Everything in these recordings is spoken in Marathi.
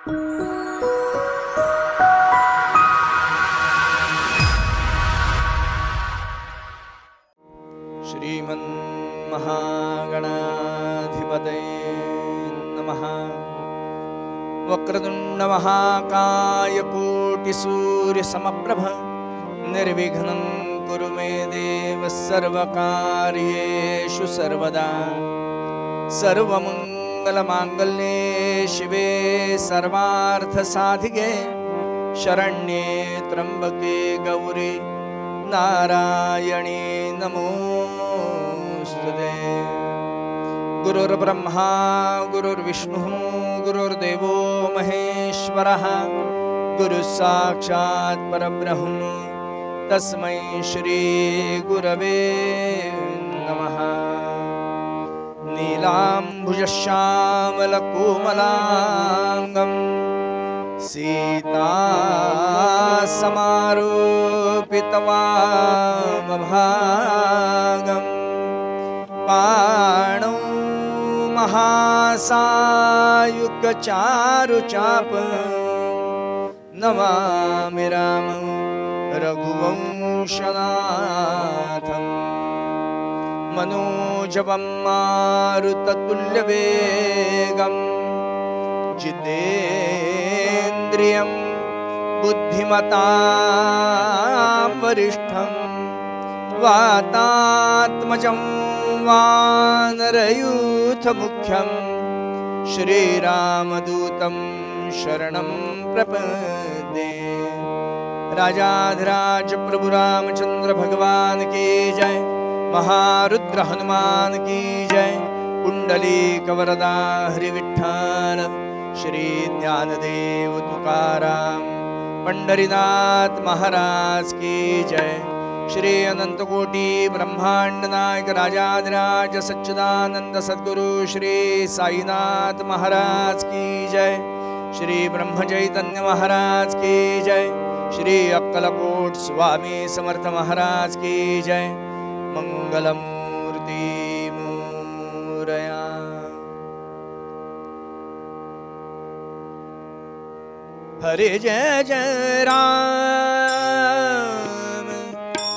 श्रीमन्महागणाधिपतये नमः। वक्रतुंड महाकाय कोटिसूर्यसमप्रभ निर्विघ्नं कुरु मे देव सर्वकार्येषु सर्वदा। सर्वमंगलमांगल्ये शिवे सर्वार्थसाधिके शरण्ये त्र्यंबके गौरी नारायणी नमोस्तुते। गुरुर्ब्रह्मा गुरुर्विष्णुः गुरुर्देवो महेश्वरः गुरुसाक्षात् परब्रह्म तस्मै श्री गुरवे नमः। नीलाम्बुजश्यामलकोमलाङ्गं सीतासमारोपितवामभागं पाणौ महासायुगचारुचाप नमामि रामं रघुवंशनाथं। मनोजवं मारुततुल्यवेगं जितेन्द्रियं बुद्धिमतां वरिष्ठं वातात्मजं वानरयूथमुख्यं श्रीरामदूतं शरणं प्रपद्ये। राजाधिराज प्रभु रामचंद्र भगवान की जय। महारुद्र हनुमान की जय। कुंडलीक वरदा हरि विठ्ठल श्री ज्ञानदेव तुकाराम पंढरीनाथ महाराज की जय। श्री अनंत कोटि ब्रह्मांड नायक राजाधिराज सच्चिदानंद सद्गुरु श्री साईनाथ महाराज की जय। श्री ब्रह्म चैतन्य महाराज की जय। श्री अक्कलकोट स्वामी समर्थ महाराज की जय। मंगलमूर्ति मोरया। हरे जय जय राम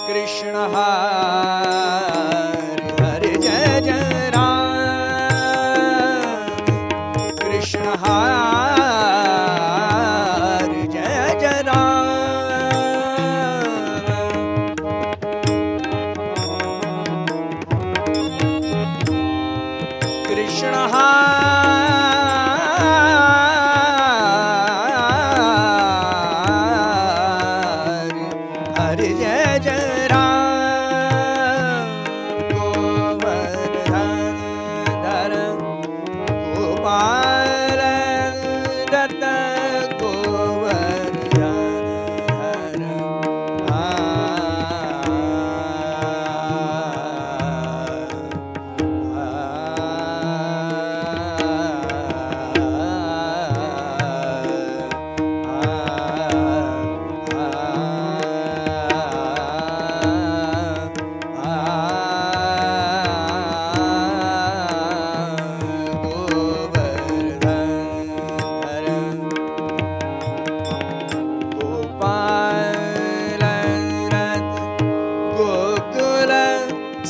कृष्ण हरे हरे जय जय राम कृष्ण हरे जय जय राम कृष्ण हरे हरे जय जय राम गोवर्धन धर गोपाल दत्त गोवर्धन हर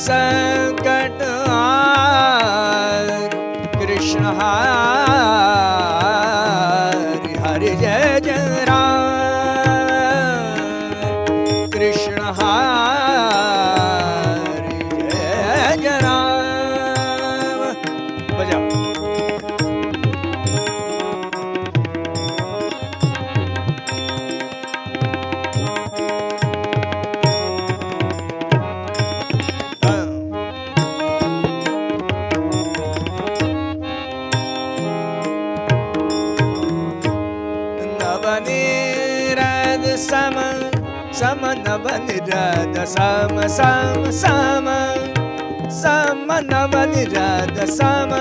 संकट हार कृष्ण हरे हरे जय जय राम कृष्ण हरे जय जय राम। बजाओ। नवनिरद सम सम नवनिरद सम सम सम सम नवनिरद सम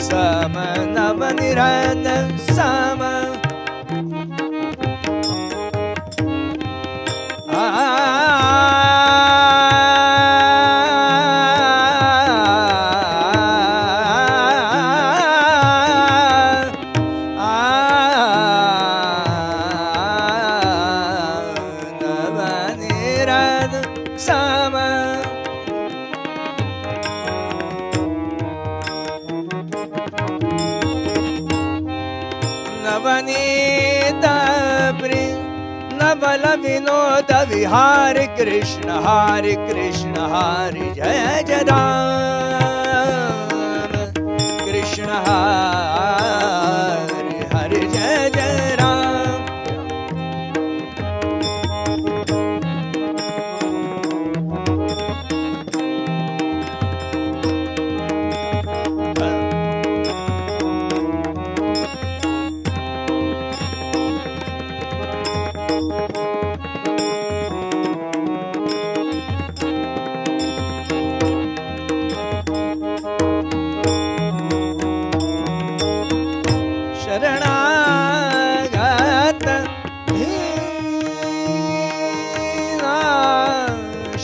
सम नवनिरद सम नवनीत नवल विनोद विहार कृष्ण हरि जय जय राम कृष्ण हरि जय जय राम शरणागत दीना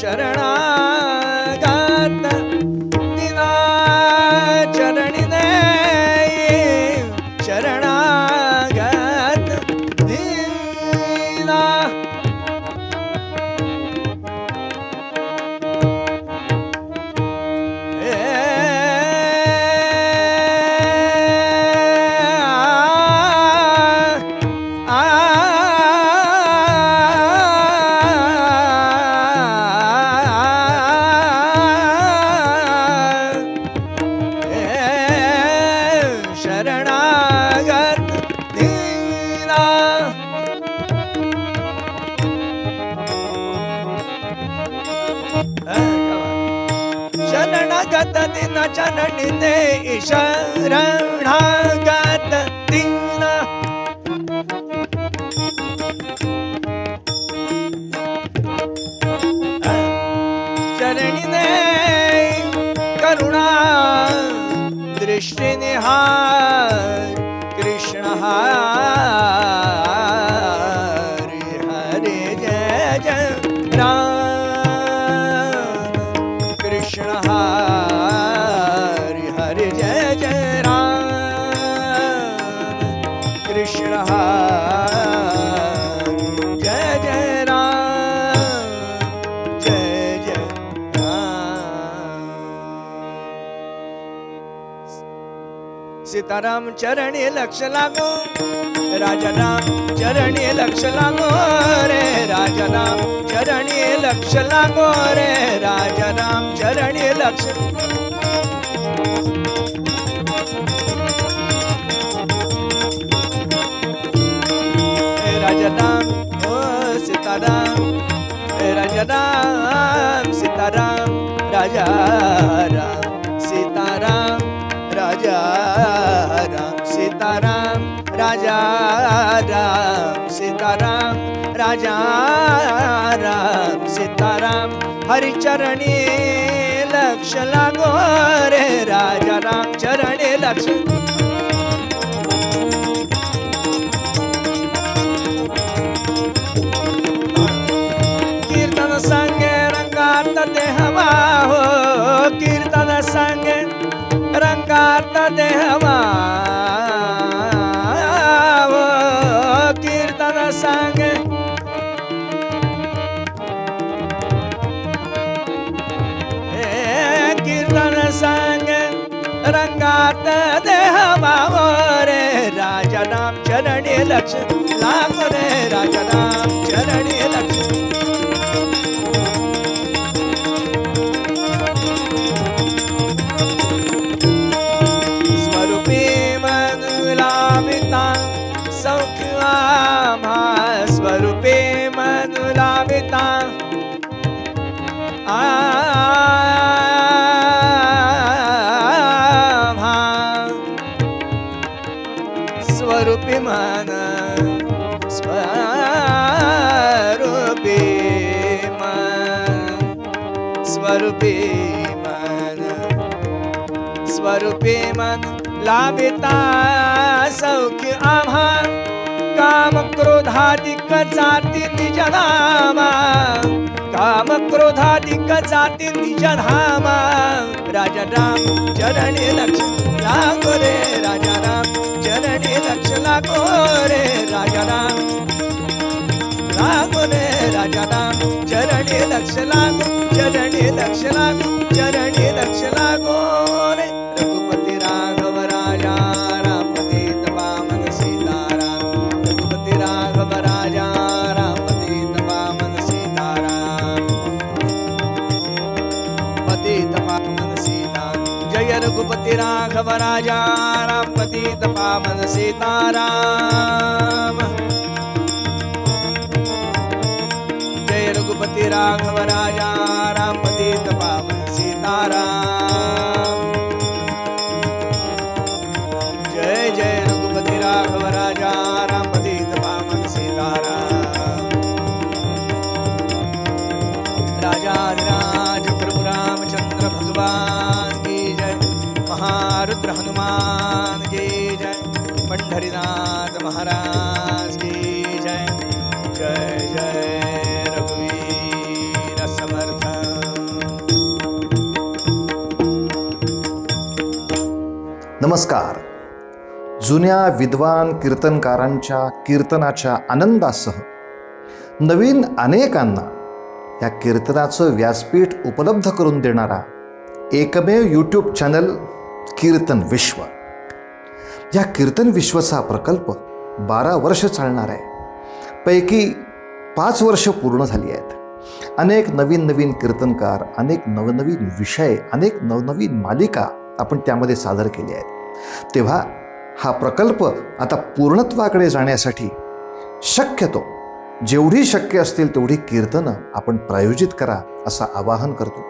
शरणागत दीना चरणिने शरणागत दीना शरणागत दिन चरणिने शरणागत दिन चरणिने करुणा दृष्टि निहार कृष्ण हरि हरि जय जय राम कृष्ण हरि हरि जय जय राम कृष्ण हरि जय जय राम जय जय राम सीताराम चरणी लक्ष लागो राजा राम चरणी लक्ष लागो रे राजा राम चरणी लक्ष लागो रे राजा राम चरणी लक्ष राजा राम ओ सीताराम राजा राम सीताराम राजा राम सीताराम राजा राम सीताराम राजा राम सीताराम राजा राम सीताराम हरिचरणी लक्ष लागो रे राजा राम चरणी लक्ष कीर्तन संगे रंगात देहवा हो कीर्तन संगे रंगात देहवा हो कीर्तन संगे कीर्तन संगे रंगात देहवा हो रे राजा राम चरणी लक्ष लागो रे राजा राम चरणी लक्ष स्वरूपे मनुलाविता स्वरूपे मन स्वरूपे मन स्वरूपे मन स्वरूपे मन लाभिता सौख्य आम्हा काम क्रोधादिक जाती निज धामा काम क्रोधादिक जाती निज धामा राजा राम चरणी लक्ष लागो रे राजा राम चरणी लक्ष लागो रे राजा राम लागो रे राजा राम चरणी लक्ष लागो चरणी लक्ष लागो चरणी लक्ष लागो रे रघुपति राघव राजा रामपति वामन सीताराम राघव राजा राम पतित पावन सीताराम जय रघुपति राघव राजा राम पतित पावन सीताराम जय जय रघुपति राघव राजा राम पतित पावन सीताराम राजाधिराज प्रभु रामचंद्र भगवान की जय महारुद्र हनुमान की जय पंढरीनाथ महाराज की जय जय जय रघुवीर समर्थ नमस्कार. जुन्या विद्वान कीर्तनकारांच्या कीर्तनाच्या आनंदासह नवीन अनेकांना या कीर्तनाचं व्यासपीठ उपलब्ध करून देणारा एकमेव यूट्यूब चॅनल कीर्तन विश्व. या कीर्तन विश्वचा प्रकल्प 12 वर्ष चालणार आहे. पैकी 5 वर्ष पूर्ण झाली आहेत. अनेक नवीन कीर्तनकार, अनेक नवनवीन विषय, अनेक नवनवीन मालिका आपण त्यामध्ये सादर केल्या आहेत. तेव्हा हा प्रकल्प आता पूर्णत्वाकडे जाण्यासाठी शक्यतो जेवढी शक्य असतील तेवढी कीर्तनं आपण प्रायोजित करा असं आवाहन करतो.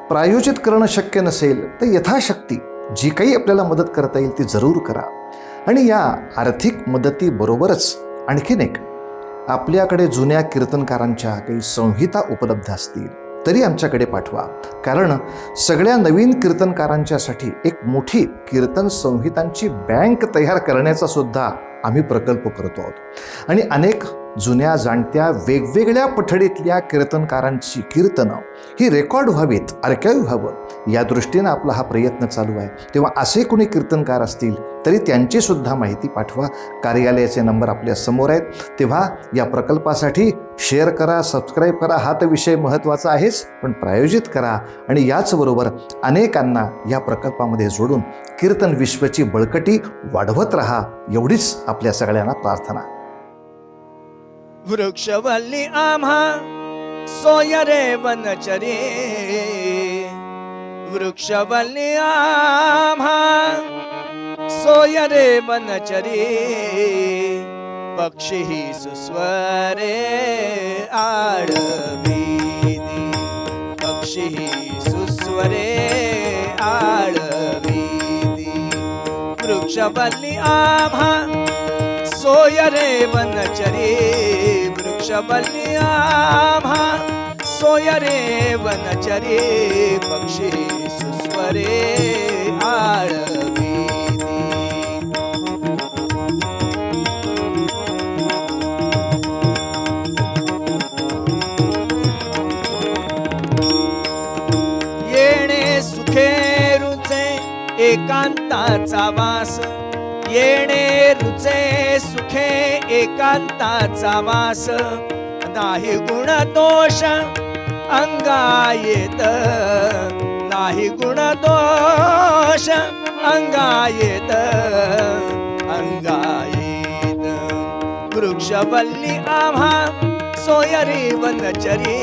प्रायोजित करणं शक्य नसेल तर यथाशक्ती जी काही आपल्याला मदत करता येईल ती जरूर करा. आणि या आर्थिक मदतीबरोबरच आणखीन एक, आपल्याकडे जुन्या कीर्तनकारांच्या काही संहिता उपलब्ध असतील तरी आमच्याकडे पाठवा. कारण सगळ्या नवीन कीर्तनकारांच्यासाठी एक मोठी कीर्तन संहितांची बँक तयार करण्याचा सुद्धा आम्ही प्रकल्प करतो आहोत. आणि अनेक जुन्या जाणत्या वेगवेगळ्या पठडीतल्या कीर्तनकारांची कीर्तनं ही रेकॉर्ड व्हावीत, आर्काईव्ह व्हावं या दृष्टीनं आपला हा प्रयत्न चालू आहे. तेव्हा असे कोणी कीर्तनकार असतील तरी त्यांची सुद्धा माहिती पाठवा. कार्यालयाचे नंबर आपल्या समोर आहेत. तेव्हा या प्रकल्पासाठी शेअर करा, सबस्क्राईब करा. हा तर विषय महत्त्वाचा आहेच, पण प्रायोजित करा आणि याचबरोबर अनेकांना या प्रकल्पामध्ये जोडून कीर्तन विश्वची बळकटी वाढवत राहा, एवढीच आपल्या सगळ्यांना प्रार्थना. वृक्षवल्ली आम्हा सोयरे वनचरे वृक्षवल्ली आम्हा सोयरे वनचरे पक्षी सुस्वरे आळवीती पक्षी सुस्वरे आळवीती वृक्षवल्ली आम्हा सोयरे वनचरे वृक्षवल्ली आम्हा सोयरे वनचरे पक्षी सुस्वरे आळवीती येणे सुखे रुचे एकांताचा वास येणे रुचे सुखे एकांताचा वास नाही गुण दोष अंगायेत नाही गुण दोष अंगायेत अंगायेत वृक्षवल्ली आम्हा सोयरी वनचरी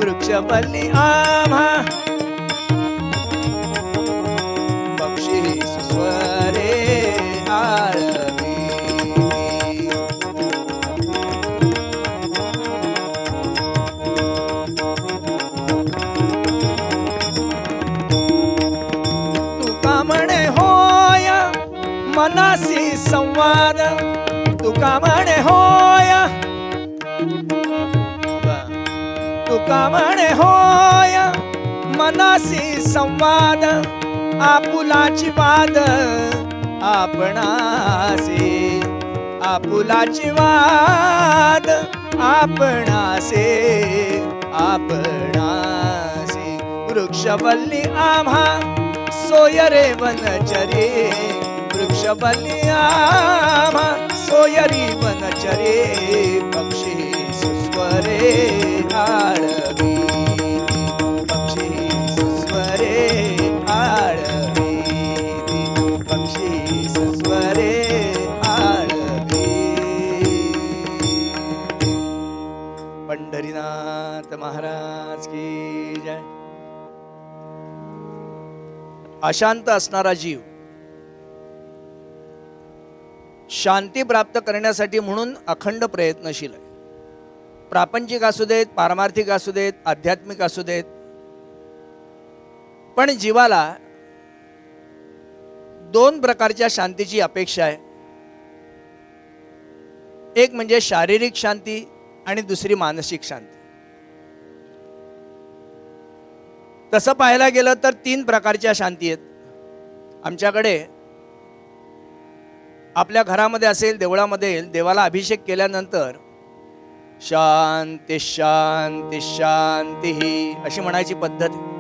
वृक्षवल्ली आम्हा पक्षी सुस्वरे तुका म्हणे होय मनासी संवाद तुका म्हणे होय तुका म्हणे होय मनासी संवाद आपुलाची वाद आपणासे आपुलाची वाद आपणासे आपणासे वृक्षवल्ली आम्हा सोयरे वनचरे वृक्षवल्ली आम्हा सोयरी वनचरे पक्षी सुस्वरे आळवी पक्षी सुस्वरे आळवी पक्षी सुस्वरे आळवी. पंढरीनाथ महाराज की जय. अशांत असणारा जीव शांती प्राप्त करण्यासाठी म्हणून अखंड प्रयत्नशील आहे. प्रापंचिक असू देत, पारमार्थिक असू देत, आध्यात्मिक असू देत, पण जीवाला दोन प्रकारच्या शांतीची अपेक्षा आहे. एक म्हणजे शारीरिक शांती आणि दुसरी मानसिक शांती. तसं पाहायला गेलं तर तीन प्रकारच्या शांती आहेत आमच्याकडे. आपल्या घरामध्ये असेल, देवळामध्ये देवाला अभिषेक केल्यानंतर शांती शांती शांती ही अशी म्हणायची पद्धत आहे.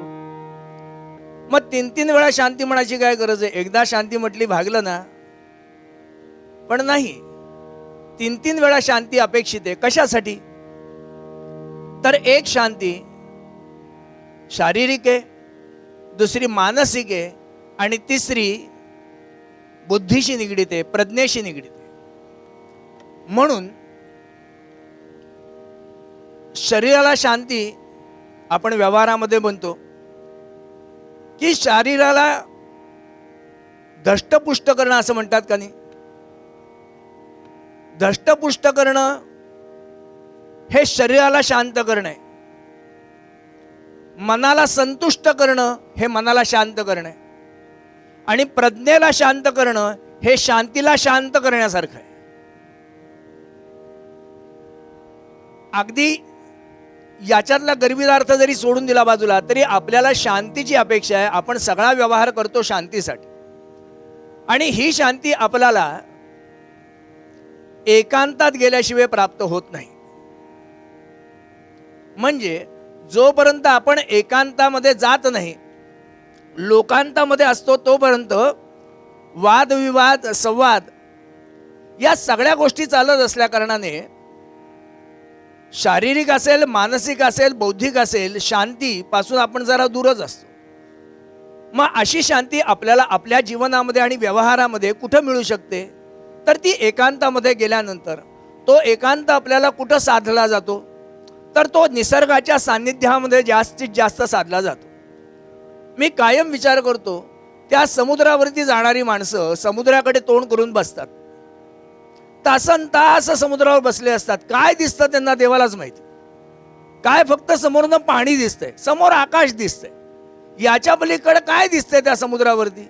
मग तीन तीन वेळा शांती म्हणायची काय गरज आहे? एकदा शांती म्हटली भागलं ना. पण नाही, तीन तीन वेळा शांती अपेक्षित आहे. कशासाठी? तर एक शांती शारीरिक आहे, दुसरी मानसिक आहे आणि तिसरी बुद्धीशी निगडीत आहे, प्रज्ञेशी निगडीत आहे. म्हणून शरीराला शांती आपण व्यवहारामध्ये म्हणतो की शरीराला धष्टपुष्ट करणं असं म्हणतात का नाही? धष्टपुष्ट करणं हे शरीराला शांत करणं आहे. मनाला संतुष्ट करणं हे मनाला शांत करणं आहे. आणि प्रज्ञेला शांत करणं हे शांतीला शांत करण्यासारखं आहे. अगदी याच्यातला गर्भितार्थ जरी सोडून दिला बाजूला तरी आपल्याला शांतीची अपेक्षा आहे. आपण सगळा व्यवहार करतो शांतीसाठी आणि ही शांती आपल्याला एकांतात गेल्याशिवाय प्राप्त होत नाही. म्हणजे जोपर्यंत आपण एकांतामध्ये जात नाही, लोकांतामध्ये असतो, तोपर्यंत वादविवाद संवाद या सगळ्या गोष्टी चालत असल्या कारणाने शारीरिक असेल, मानसिक असेल, बौद्धिक असेल, शांतीपासून आपण जरा दूरच असतो. मग अशी शांती आपल्याला आपल्या जीवनामध्ये आणि व्यवहारामध्ये कुठं मिळू शकते? तर ती एकांतामध्ये गेल्यानंतर. तो एकांत आपल्याला कुठं साधला जातो? तर तो निसर्गाच्या सान्निध्यामध्ये जास्तीत जास्त साधला जातो. मी कायम विचार करतो, त्या समुद्रावरती जाणारी माणसं समुद्राकडे तोंड करून बसतात, तासन तास समुद्रावर बसले असतात. काय दिसतं त्यांना देवालाच माहिती. काय फक्त समोरनं पाणी दिसतंय, समोर आकाश दिसतंय, याच्या पलीकडे काय दिसतंय त्या समुद्रावरती?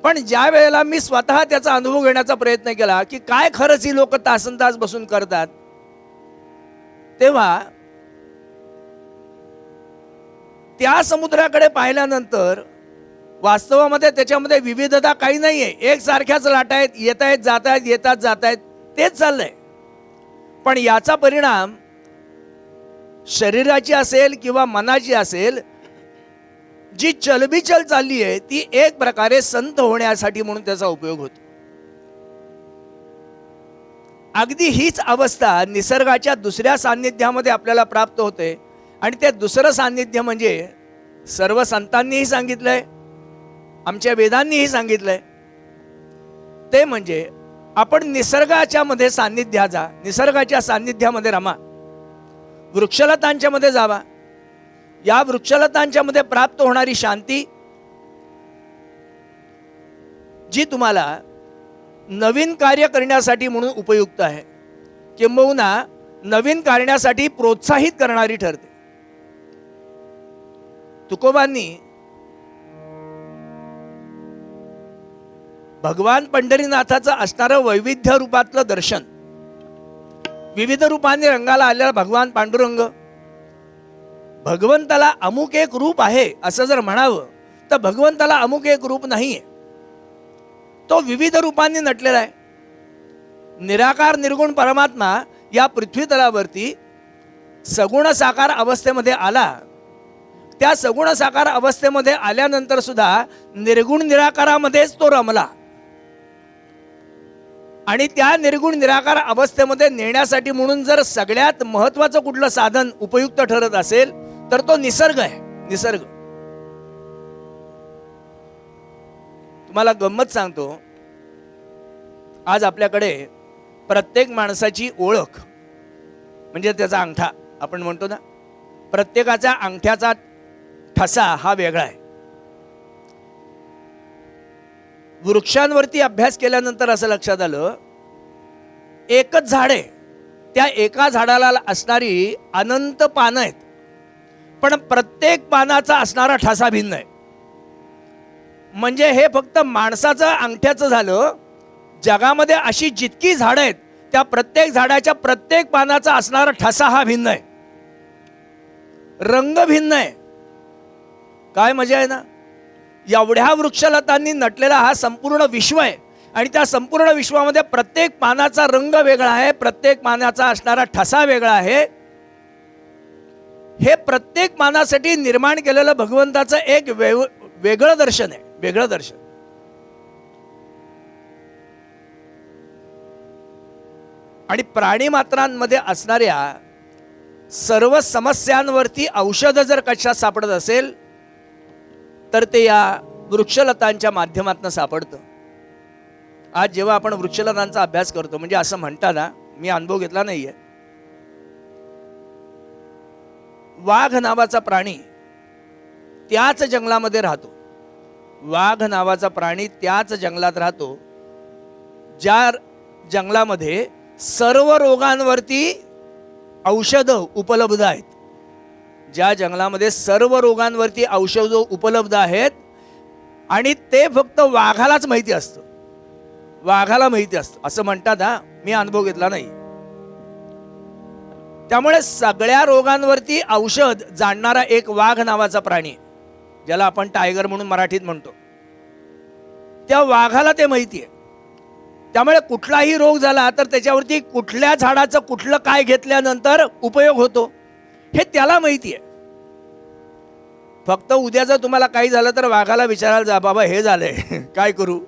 पण ज्या वेळेला मी स्वतः त्याचा अनुभव घेण्याचा प्रयत्न केला की काय खरंच ही लोक तासन तास बसून करतात, तेव्हा त्या समुद्राकडे पाहिल्यानंतर वास्तवामध्ये त्याच्यामध्ये विविधता काही नाही आहे. एकसारख्याच लाटा आहेत, येत आहेत जात आहेत, येतात जात आहेत, तेच चाललंय. पण याचा परिणाम शरीराची असेल किंवा मनाची असेल, जी चलबिचल चालली आहे ती एक प्रकारे संत होण्यासाठी म्हणून त्याचा उपयोग होतो. अगदी हीच अवस्था निसर्गाच्या दुसऱ्या सान्निध्यामध्ये आपल्याला प्राप्त होते. आणि ते दुसरं सान्निध्य म्हणजे सर्व संतांनीही सांगितलंय, आमच्या वेदांनीही सांगितलंय, ते म्हणजे आपण निसर्गाच्या मध्ये सान्निध्यात जा, निसर्गाच्या सान्निध्यामध्ये रमा, वृक्षलतांच्या मध्ये जावा. या वृक्षलतांच्या मध्ये प्राप्त होणारी शांती जी तुम्हाला नवीन कार्य करण्यासाठी म्हणून उपयुक्त आहे, किंबहुना नवीन करण्यासाठी प्रोत्साहित करणारी ठरते. तुकोबांनी भगवान पंढरीनाथाचं असणारं वैविध्य रूपातलं दर्शन, विविध रूपांनी रंगाला आलेला भगवान पांडुरंग, भगवंताला अमुक एक रूप आहे असं जर म्हणावं तर भगवंताला अमुक एक रूप नाहीये, तो विविध रूपांनी नटलेला आहे. निराकार निर्गुण परमात्मा या पृथ्वी तलावरती सगुण साकार अवस्थेमध्ये आला. त्या सगुण साकार अवस्थेमध्ये आल्यानंतर सुद्धा निर्गुण निराकारामध्येच तो रमला. आणि त्या निर्गुण निराकार अवस्थेमध्ये नेण्यासाठी म्हणून जर सगळ्यात महत्वाचं कुठलं साधन उपयुक्त ठरत असेल तर तो निसर्ग आहे. निसर्ग. तुम्हाला गंमत सांगतो, आज आपल्याकडे प्रत्येक माणसाची ओळख म्हणजे त्याचा अंगठा आपण म्हणतो ना, प्रत्येकाचा अंगठ्याचा ठसा हा वेगळा आहे. वृक्षांवरती अभ्यास केल्यानंतर असं लक्षात आलं, एकच झाड आहे, त्या एका झाडाला असणारी अनंत पानं आहेत, पण प्रत्येक पानाचा असणारा ठसा भिन्न आहे. म्हणजे हे फक्त माणसाचं अंगठ्याचं झालं. जगामध्ये अशी जितकी झाडं आहेत त्या प्रत्येक झाडाच्या प्रत्येक पानाचा असणारा ठसा हा भिन्न आहे, रंग भिन्न आहे. काय मजा आहे ना. एवढ्या वृक्षलतांनी नटलेला हा संपूर्ण विश्व आहे आणि त्या संपूर्ण विश्वामध्ये प्रत्येक पानाचा रंग वेगळा आहे, प्रत्येक पानाचा असणारा ठसा वेगळा आहे. हे प्रत्येक पानासाठी निर्माण केलेलं भगवंताचं एक वेगळं दर्शन आहे, वेगळं दर्शन. आणि प्राणी मात्रांमध्ये असणाऱ्या सर्व समस्यांवरती औषध जर कशात सापडत असेल तर ते या वृक्षलतांच्या माध्यमातून सापडतं. आज जेव्हा आपण वृक्षलतांचा अभ्यास करतो, म्हणजे असं म्हणताना मी अनुभव घेतला नाहीये, वाघ नावाचा प्राणी त्याच जंगलामध्ये राहतो. वाघ नावाचा प्राणी त्याच जंगलात राहतो ज्या जंगलामध्ये सर्व रोगांवरती औषधं उपलब्ध आहेत. ज्या जंगलामध्ये सर्व रोगांवरती औषधं उपलब्ध आहेत आणि ते फक्त वाघालाच माहिती असतं, वाघाला माहिती असतं असं म्हणतात. हा, मी अनुभव घेतला नाही. त्यामुळे सगळ्या रोगांवरती औषध जाणणारा एक वाघ नावाचा प्राणी, ज्याला आपण टायगर म्हणून मराठीत म्हणतो, त्या वाघाला ते माहिती आहे. त्यामुळे कुठलाही रोग झाला तर त्याच्यावरती कुठल्या झाडाचं कुठलं काय घेतल्यानंतर उपयोग होतो हे त्याला माहिती आहे. फक्त उद्या जर तुम्हाला काही झालं तर वाघाला विचारायला जा, बाबा हे झालंय काय करू,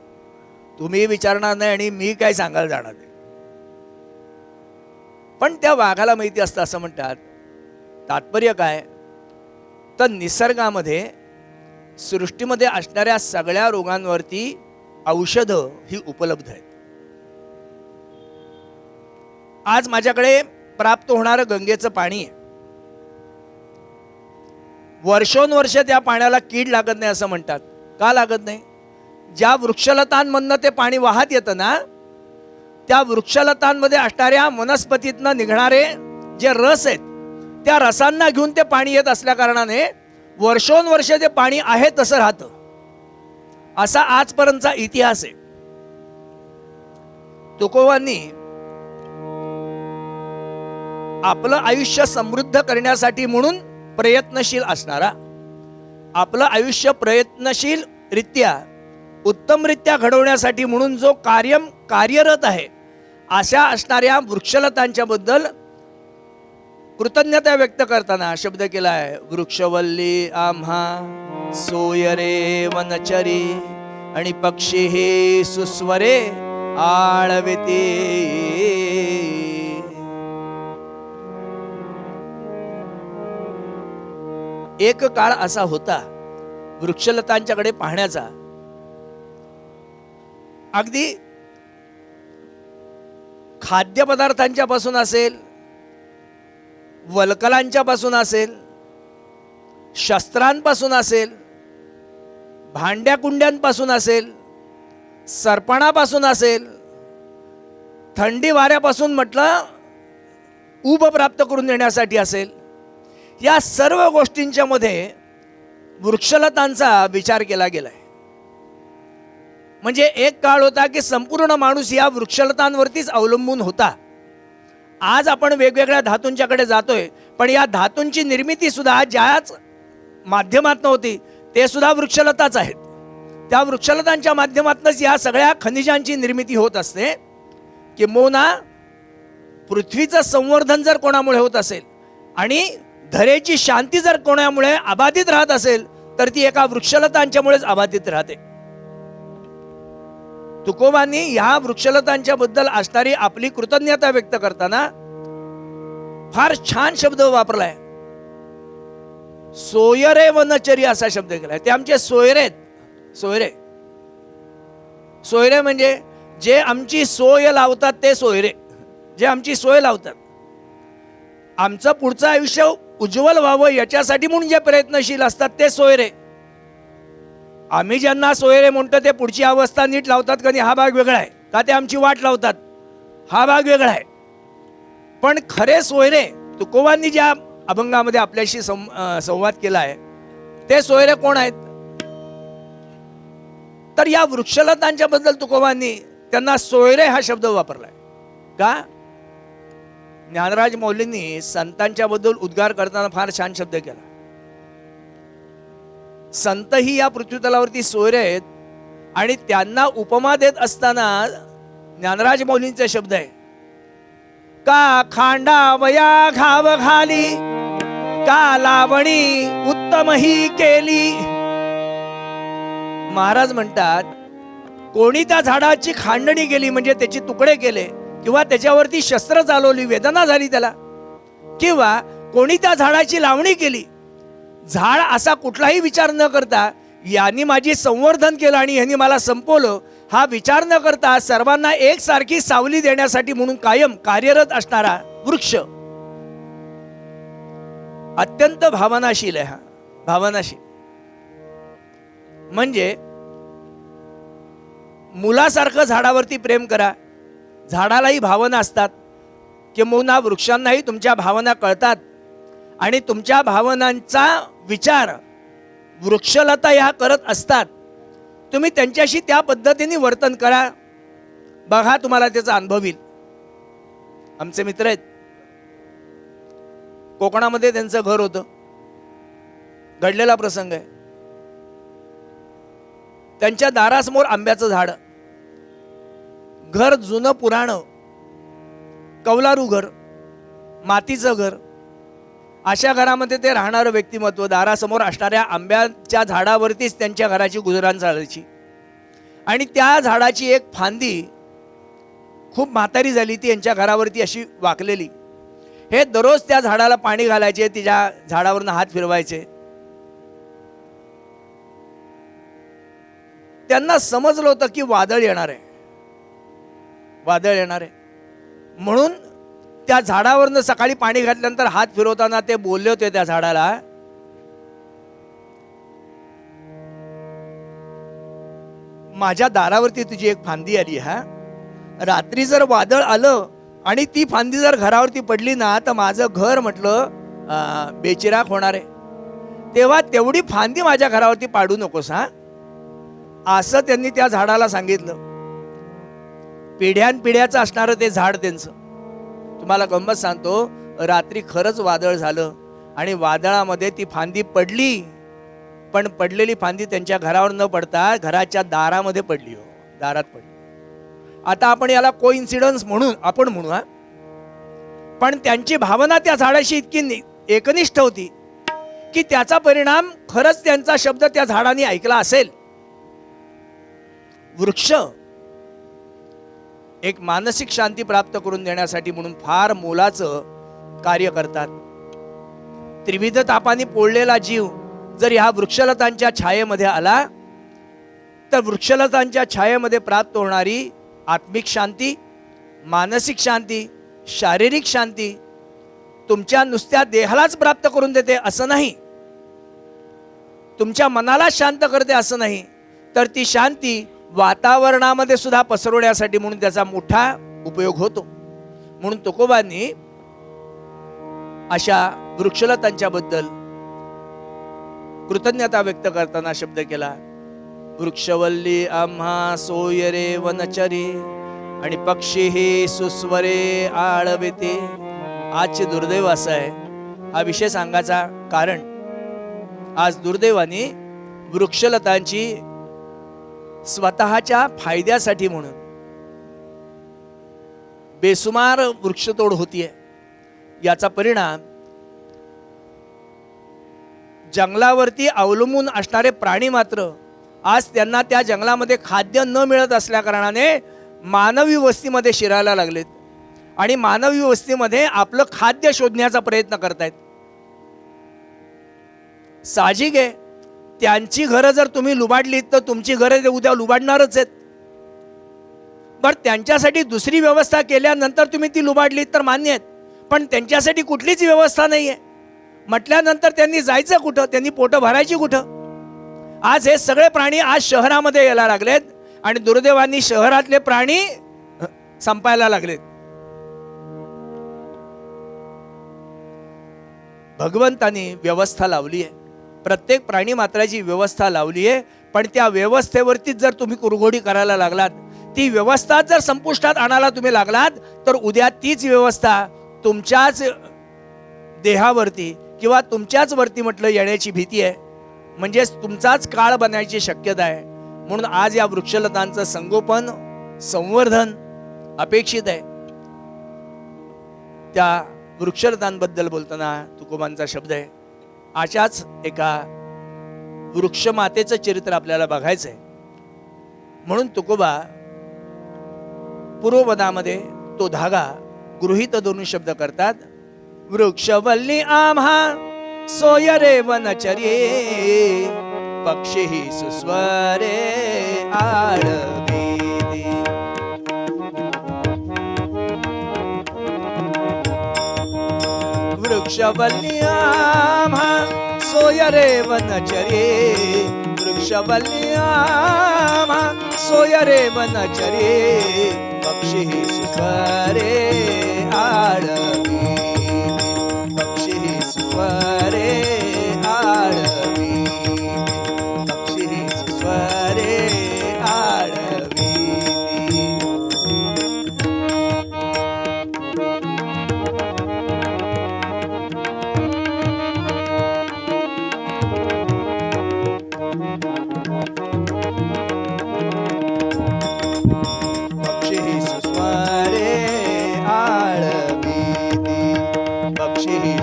तुम्ही विचारणार नाही आणि मी काय सांगायला जाणार नाही. पण त्या वाघाला माहिती असतं असं म्हणतात. तात्पर्य काय तर निसर्गामध्ये सृष्टीमध्ये असणाऱ्या सगळ्या रोगांवरती औषधं ही उपलब्ध आहेत. आज माझ्याकडे प्राप्त होणारं गंगेचं पाणी आहे. वर्षोनवर्ष त्या पाण्याला कीड लागत नाही असं म्हणतात. का लागत नाही? ज्या वृक्षलतांमधनं ते पाणी वाहत येतं ना, त्या वृक्षलतांमध्ये असणाऱ्या वनस्पतीतनं निघणारे जे रस आहेत त्या रसांना घेऊन ते पाणी येत असल्या कारणाने वर्षोनवर्ष ते पाणी आहे तसं राहतं. असा आजपर्यंतचा इतिहास आहे. तुकोबांनी आपलं आयुष्य समृद्ध करण्यासाठी म्हणून प्रयत्नशील असणारा, आपलं आयुष्य प्रयत्नशील रित्या उत्तमरित्या घडवण्यासाठी म्हणून जो कार्यरत आहे अशा असणाऱ्या वृक्षलतांच्या बद्दल कृतज्ञता व्यक्त करताना शब्द केला आहे, वृक्षवल्ली आम्हा सोयरे वनचरी आणि पक्षी हे सुस्वरे आळविते. एक काळ असा होता वृक्षलतांच्याकडे पाहण्याचा, अगदी खाद्यपदार्थांच्या पासून असेल, वल्कलांच्या पासून असेल, शस्त्रांपासून असेल, भांड्या कुंड्यांपासून असेल, सरपणापासून असेल, थंडी वाऱ्यापासून म्हटलं ऊब प्राप्त करून देण्यासाठी असेल, या सर्व गोष्टींच्या मध्ये वृक्षलतांचा विचार केला गेलाय. म्हणजे एक काळ होता की संपूर्ण माणूस या वृक्षलतांवरतीच अवलंबून होता. आज आपण वेगवेगळ्या धातूंच्याकडे जातोय, पण या धातूंची निर्मिती सुद्धा ज्याच माध्यमातून होती ते सुद्धा वृक्षलताच आहेत. त्या वृक्षलतांच्या माध्यमातूनच या सगळ्या खनिजांची निर्मिती होत असते. किंबहुना पृथ्वीचं संवर्धन जर कोणामुळे होत असेल आणि धरेची शांती जर कोणामुळे अबाधित राहत असेल तर ती एका वृक्षलतांच्यामुळेच अबाधित राहते. तुकोबांनी ह्या वृक्षलतांच्या बद्दल असणारी आपली कृतज्ञता व्यक्त करताना फार छान शब्द वापरलाय. सोयरे वनचरी असा शब्द केलाय. ते आमचे सोयरे आहेत. सोयरे, सोयरे म्हणजे जे आमची सोय लावतात ते सोयरे, जे आमची सोय लावतात. आमचं पुढचं आयुष्य उज्ज्वल व्हावं याच्यासाठी म्हणून जे प्रयत्नशील असतात ते सोयरे. आम्ही ज्यांना सोयरे म्हणतो ते पुढची अवस्था नीट लावतात का नाही हा भाग वेगळा आहे, का ते आमची वाट लावतात हा भाग वेगळा आहे. पण खरे सोयरे तुकोबांनी ज्या अभंगामध्ये आपल्याशी संवाद केला आहे ते सोयरे कोण आहेत? तर या वृक्षलतांच्या बद्दल तुकोबांनी त्यांना सोयरे हा शब्द वापरलाय. का? ज्ञानराज मौलींनी संतांच्या बद्दल उद्गार करताना फार छान शब्द केला. संत ही या पृथ्वीतलावरती सोयरे आहेत आणि त्यांना उपमा देत असताना ज्ञानराज मौलींचे शब्द आहे, का खांडा वया घाव घाली, का लावणी उत्तम ही केली. महाराज म्हणतात कोणी त्या झाडाची खांडणी केली म्हणजे त्याची तुकडे केले किंवा त्याच्यावरती शस्त्र चालवली, वेदना झाली त्याला, किंवा कोणी त्या झाडाची लावणी केली, झाड असा कुठलाही विचार न करता यांनी माझी संवर्धन केलं आणि यांनी मला संपवलं हा विचार न करता सर्वांना एकसारखी सावली देण्यासाठी म्हणून कायम कार्यरत असणारा वृक्ष अत्यंत भावनाशील आहे. हा भावनाशील म्हणजे मुलासारखं झाडावरती प्रेम करा. झाडालाही भावना असतात, किंबहुना वृक्षांनाही तुमच्या भावना कळतात आणि तुमच्या भावनांचा विचार वृक्षलता ह्या करत असतात. तुम्ही त्यांच्याशी त्या पद्धतीने वर्तन करा, बघा तुम्हाला त्याचा अनुभव येईल. आमचे मित्र आहेत, कोकणामध्ये त्यांचं घर होतं, घडलेला प्रसंग आहे. त्यांच्या दारासमोर आंब्याचं झाड, घर जुनं पुराणं, कौलारू घर, मातीचं घर, अशा घरामध्ये ते राहणारं व्यक्तिमत्व. दारासमोर असणाऱ्या आंब्याच्या झाडावरतीच त्यांच्या घराची गुजराण चालायची आणि त्या झाडाची एक फांदी खूप म्हातारी झाली, ती यांच्या घरावरती अशी वाकलेली. हे दररोज त्या झाडाला पाणी घालायचे, तिच्या झाडावरनं हात फिरवायचे. त्यांना समजलं होतं की वादळ येणार आहे, वादळ येणार आहे. म्हणून त्या झाडावरनं सकाळी पाणी घातल्यानंतर हात फिरवताना ते बोलले होते त्या झाडाला, माझ्या दारावरती तुझी एक फांदी आली, हा रात्री जर वादळ आलं आणि ती फांदी जर घरावरती पडली ना तर माझं घर म्हटलं बेचिराख होणार आहे, तेव्हा तेवढी फांदी माझ्या घरावरती पाडू नकोस हा, असं त्यांनी त्या झाडाला सांगितलं. पिढ्यानपिढ्याचं असणारं ते झाड त्यांचं. तुम्हाला गंमत सांगतो, रात्री खरंच वादळ झालं आणि वादळामध्ये ती फांदी पडली, पण पडलेली फांदी त्यांच्या घरावर न पडता घराच्या दारामध्ये पडली. हो, दारात पडली. आता आपण याला कोइन्सिडन्स म्हणून आपण म्हणू, हा, पण त्यांची भावना त्या झाडाशी इतकी एकनिष्ठ होती की त्याचा परिणाम खरंच त्यांचा शब्द त्या झाडाने ऐकला असेल. वृक्ष एक मानसिक शांती प्राप्त करून देण्यासाठी म्हणून फार मोलाचं कार्य करतात. त्रिविध तापाने पोळलेला जीव जर ह्या वृक्षलतांच्या छायेमध्ये आला तर वृक्षलतांच्या छायेमध्ये प्राप्त होणारी आत्मिक शांती, मानसिक शांती, शारीरिक शांती तुमच्या नुसत्या देहालाच प्राप्त करून देते असं नाही, तुमच्या मनाला शांत करते असं नाही, तर ती शांती वातावरणामध्ये सुद्धा पसरवण्यासाठी म्हणून त्याचा मोठा उपयोग होतो. म्हणून तुकोबांनी अशा वृक्षलतांच्या बद्दल कृतज्ञता व्यक्त करताना शब्द केला, वृक्षवल्ली आम्हा सोयरे वनचरे आणि पक्षी सुस्वरे आळविते. आजचे दुर्दैव असं आहे, हा विषय सांगायचा कारण आज दुर्दैवाने वृक्षलतांची स्वतःच्या फायद्यासाठी म्हणून बेसुमार वृक्षतोड होतीये. याचा परिणाम जंगलावरती अवलंबून असणारे प्राणी मात्र आज त्यांना त्या जंगलामध्ये खाद्य न मिळत असल्या कारणाने मानवी वस्तीमध्ये शिरायला लागलेत आणि मानवी वस्तीमध्ये आपलं खाद्य शोधण्याचा प्रयत्न करतायत. साहजिक आहे, त्यांची घरं जर तुम्ही लुबाडलीत तर तुमची घरं उद्या लुबाडणारच आहेत. बरं, त्यांच्यासाठी दुसरी व्यवस्था केल्यानंतर तुम्ही ती लुबाडलीत तर मान्य आहेत, पण त्यांच्यासाठी कुठलीच व्यवस्था नाही आहे म्हटल्यानंतर त्यांनी जायचं कुठं, त्यांनी पोटं भरायची कुठं. आज हे सगळे प्राणी आज शहरामध्ये यायला लागलेत आणि दुर्दैवाने शहरातले प्राणी संपायला लागलेत. भगवंतानी व्यवस्था लावली आहे, प्रत्येक प्राणी मात्राची व्यवस्था लावली आहे. पण त्या व्यवस्थेवरतीच जर तुम्ही कुरघोडी करायला लागलात, ती व्यवस्था जर संपुष्टात आणायला तुम्ही लागलात, तर उद्या तीच व्यवस्था तुमच्याच देहावरती किंवा तुमच्याच वरती म्हटलं येण्याची भीती आहे. म्हणजेच तुमचाच काळ बनायची शक्यता आहे. म्हणून आज या वृक्षलतांचं संगोपन संवर्धन अपेक्षित आहे. त्या वृक्षलतांबद्दल बोलताना तुकोबांचा शब्द आहे, अशाच एका वृक्षमातेचं चरित्र आपल्याला बघायचंय. म्हणून तुकोबा पूर्वपदामध्ये तो धागा गृहीत धरून शब्द करतात. वृक्षवल्ली आम्हा सोय रे वनचर्ये, पक्षी सुस्वरे आळवीती. वृक्षवल्ली आम्हा सोय रे वनचर्ये, वृक्षवल्ली आम्हा सोय रे वनचर्ये, पक्षी सुस्वरे आळवीती. पक्षी सुस्वरे आळवीती, पक्षी सुस्वरे आळवीती.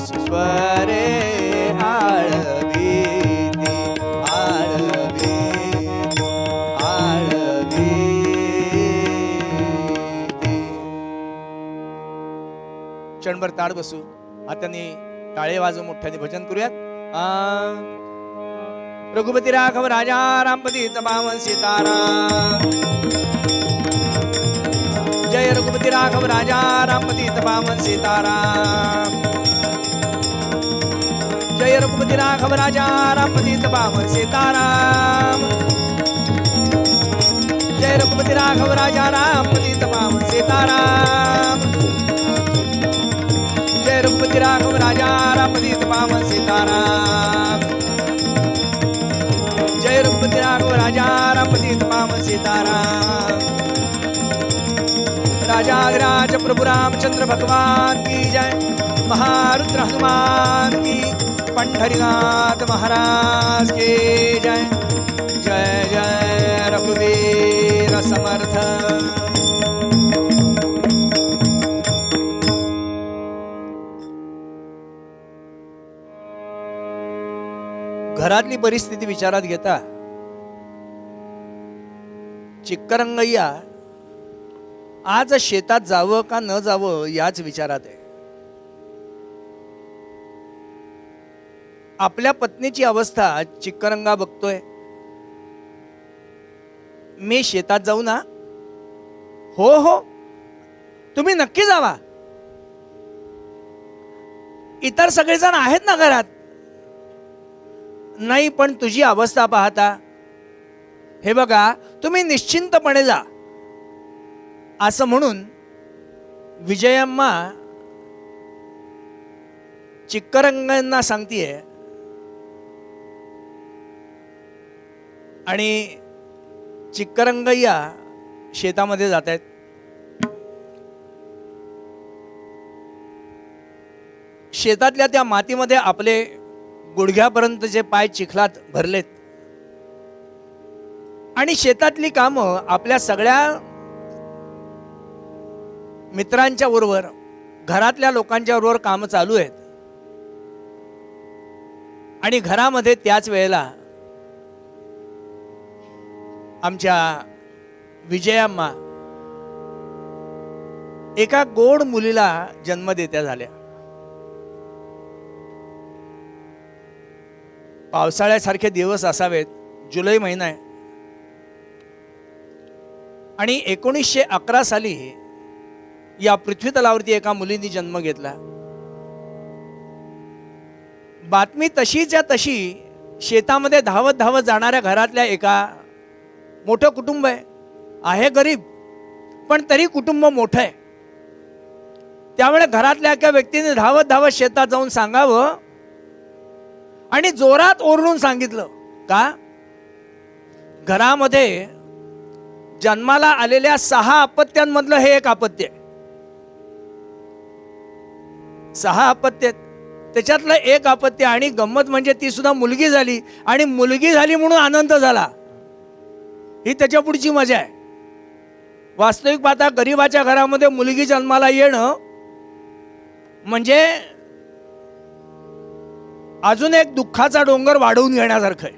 सुस्वरे आळवीती, आळवीती, आळवीती. क्षणभर ताड बसू, हाताने टाळे वाजवू, मोठ्याने भजन करूयात. रघुपती राघव राजा रामपती तमावन सीताराम. जय रघुपती राघव राजा रामपती तमावन सीताराम. जय रघुपती राघव राजा रामपती तमावन सीताराम. जय रघुपती राघव राजा रामपती तमावन सीताराम. जय रघुपती राघव राजा रामपती तमावन सीताराम. जय रघुपती राघव राजा रामपती तमावन सीताराम. राजाधिराज प्रभु रामचंद्र भगवान की जय. महारुद्र हनुमान की, पंढरीनाथ महाराज की जय. जय जय रघुवीर समर्थ. घरातली परिस्थिती विचारात घेता चिक्करंगय्या आज शेतात जावं का न जावं याच विचारात आहे. आपल्या पत्नीची अवस्था चिक्करंगा बघतोय. मी शेतात जाऊ ना? हो हो, तुम्ही नक्की जावा. इतर सगळेजण आहेत ना घरात? नाही, पण तुझी अवस्था पाहता हे बघा, तुम्ही निश्चिंतपणे जा. असं म्हणून विजयम्मा चिक्करंगांना सांगतीये आणि चिक्करंगय्या शेतामध्ये जात आहेत. शेतातल्या त्या मातीमध्ये आपले गुडघ्यापर्यंतचे पाय चिखलात भरलेत आणि शेतातली कामं आपल्या सगळ्या मित्रांच्या बरोबर, घरातल्या लोकांच्या बरोबर कामं चालू आहेत. आणि घरामध्ये त्याच वेळेला आमच्या विजयाम्मा एका गोड मुलीला जन्म देत्या झाल्या. पावसाळ्यासारखे दिवस असावेत, जुलै महिना आहे आणि 1911 साली या पृथ्वी तलावरती एका मुलीने जन्म घेतला. बातमी तशीच्या तशी शेतामध्ये धावत धावत जाणाऱ्या घरातल्या एका मोठं कुटुंब आहे गरीब, पण तरी कुटुंब मोठं आहे. त्यामुळे घरातल्या एका व्यक्तीने धावत धावत शेतात जाऊन सांगावं आणि जोरात ओरडून सांगितलं. का? घरामध्ये जन्माला आलेल्या 6 अपत्यांमधलं हे एक अपत्य आहे. 6 अपत्य, त्याच्यातलं एक अपत्य. आणि गंमत म्हणजे ती सुद्धा मुलगी झाली, आणि मुलगी झाली म्हणून आनंद झाला, ही त्याच्या पुढची मजा आहे. वास्तविक पाहता गरीबाच्या घरामध्ये मुलगी जन्माला येणं म्हणजे अजून एक दुःखाचा डोंगर वाढवून घेण्यासारखं आहे.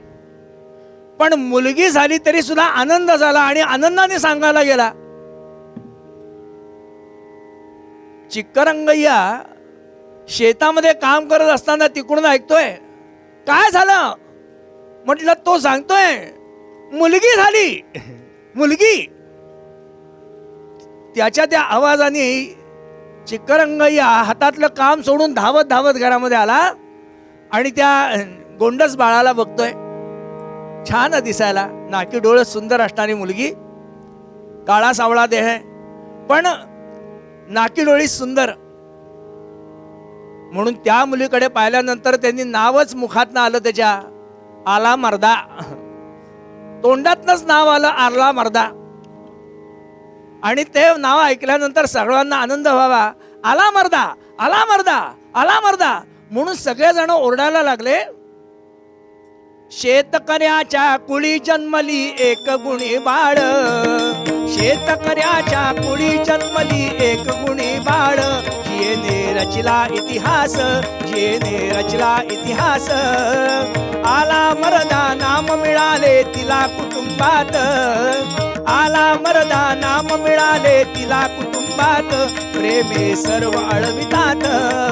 पण मुलगी झाली तरी सुद्धा आनंद झाला, आणि आनंदाने सांगायला गेला. चिक्करंगय्या शेतामध्ये काम करत असताना तिकडून ऐकतोय. काय झालं म्हटलं. तो सांगतोय मुलगी झाली, मुलगी. त्याच्या त्या आवाजाने चिक्करंगय्या हातातलं काम सोडून धावत धावत घरामध्ये आला आणि त्या गोंडस बाळाला बघतोय. छान दिसायला, नाकी डोळे सुंदर असणारी मुलगी, काळा सावळा देह, पण नाकी डोळी सुंदर. म्हणून त्या मुलीकडे पाहिल्यानंतर त्यांनी नावच मुखातनं आलं त्याच्या, आला मर्दा. तोंडातनच नाव आलं, आला मर्दा. आणि ते नाव ऐकल्यानंतर सगळ्यांना आनंद व्हावा. आला मर्दा, आला मर्दा, आला मर्दा म्हणून सगळेजण ओरडायला लागले. शेतकऱ्याच्या कुळी जन्मली एक गुणी बाळ, शेतकऱ्याच्या कुळी जन्मली एक गुणी बाळ. जेने रचला इतिहास, जेने रचला इतिहास. आला मर्दा नाम मिळाले तिला कुटुंबात, आला मर्दा नाम मिळाले तिला कुटुंबात. प्रेमे सर्व अळवितात,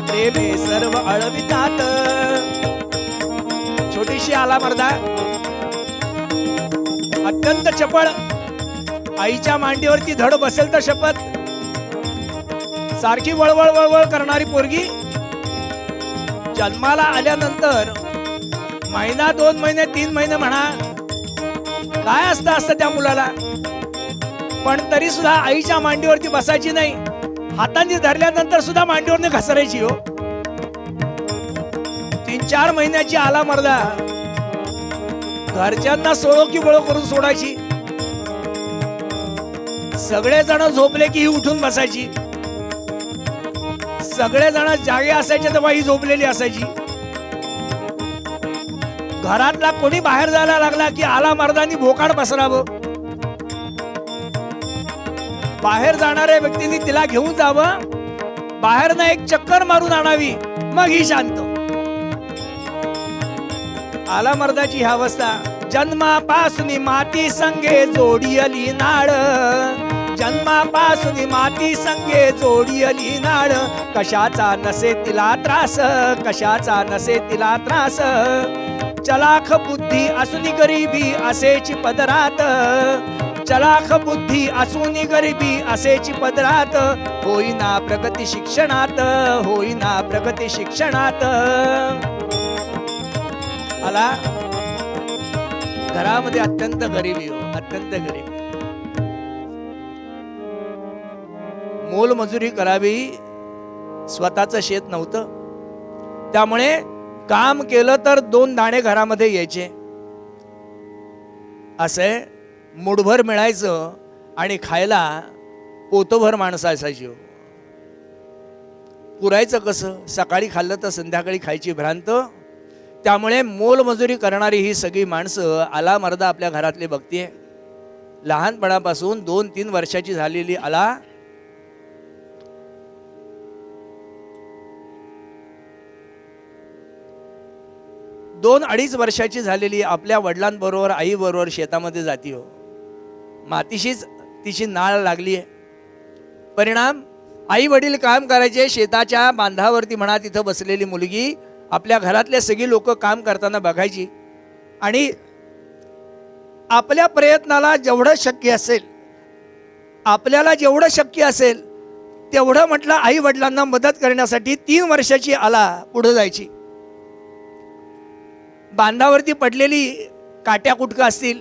प्रेमे सर्व अळवितात. छोटीशी आला मर्दा, अत्यंत चपळ, आईच्या मांडीवरती धड बसेल तर शपथ, सारखी वळवळ वळवळ करणारी पोरगी. जन्माला आल्यानंतर महिना, 2 महिने, 3 महिने म्हणा, काय असतं त्या मुलाला, पण तरी सुद्धा आईच्या मांडीवरती बसायची नाही. हातांनी धरल्यानंतर सुद्धा मांडीवरती घसरायची. हो, 3-4 महिन्याची आला मर्दा घरच्यांना सोडो की बळो करून सोडायची. सगळेजण झोपले की ही उठून बसायची, सगळेजण जागे असायचे तेव्हा ही झोपलेली असायची. घरातला कोणी बाहेर जायला लागला की आला मर्दानी भोकाड पसरावं. बाहेर जाणाऱ्या व्यक्तींनी तिला घेऊन जावं, बाहेर ना एक चक्कर मारून आणावी, मग ही शांत. आला मर्दाची ही अवस्था. जन्मापासून माती संगे जोडियली नाळ, जन्मापासून माती संगे जोडियली नाळ. कशाचा नसे तिला त्रास, कशाचा नसे तिला त्रास. चलाख बुद्धी असून गरिबी असेची पदरात, चलाख बुद्धी असून गरिबी असेची पदरात. होईना प्रगती शिक्षणात, होईना प्रगती शिक्षणात. आला घरामध्ये अत्यंत गरिबी, हो, अत्यंत गरिबी. मोलमजुरी करावी, स्वतःचं शेत नव्हतं, त्यामुळे काम केलं तर 2 दाणे घरामध्ये यायचे. असे मुठभर मिळायचं आणि खायला पोतभर माणसं असायची. पुरायचं कसं? सकाळी खाल्लं तर संध्याकाळी खायची भ्रांत. त्यामुळे मोलमजुरी करणारी ही सगळी माणसं आला मर्दा आपल्या घरातली बघतीये. लहानपणापासून 2-3 वर्षाची झालेली आला दोन 2-2.5 वर्षाची झालेली आपल्या वडिलांबरोबर आईबरोबर शेतामध्ये जाती. हो, मातीशीच तिची नाळ लागली आहे. परिणाम, आई वडील काम करायचे, शेताच्या बांधावरती म्हणा तिथं बसलेली मुलगी आपल्या घरातले सगळी लोक काम करताना बघायची. आणि आपल्या प्रयत्नाला जेवढं शक्य असेल, आपल्याला जेवढं शक्य असेल तेवढं म्हटलं आई वडिलांना मदत करण्यासाठी 3 वर्षाची आला पुढे जायची. बांधावरती पडलेली काट्या कुटकं असतील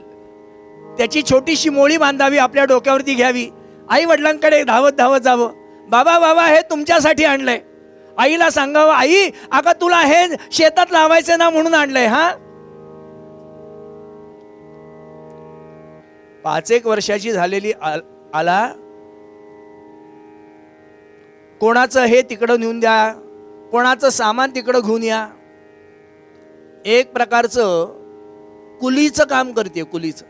त्याची छोटीशी मोळी बांधावी, आपल्या डोक्यावरती घ्यावी, आई वडिलांकडे धावत धावत जावं, बाबा बाबा हे तुमच्यासाठी आणलंय. आईला सांगावं, आई अगं तुला हे शेतात लावायचं ना म्हणून आणलंय. हा 5-1 वर्षाची झालेली आला, कोणाचं हे तिकडं नेऊन द्या, कोणाचं सामान तिकडं घेऊन या. एक प्रकारचं कुलीचं काम करते, कुलीचं,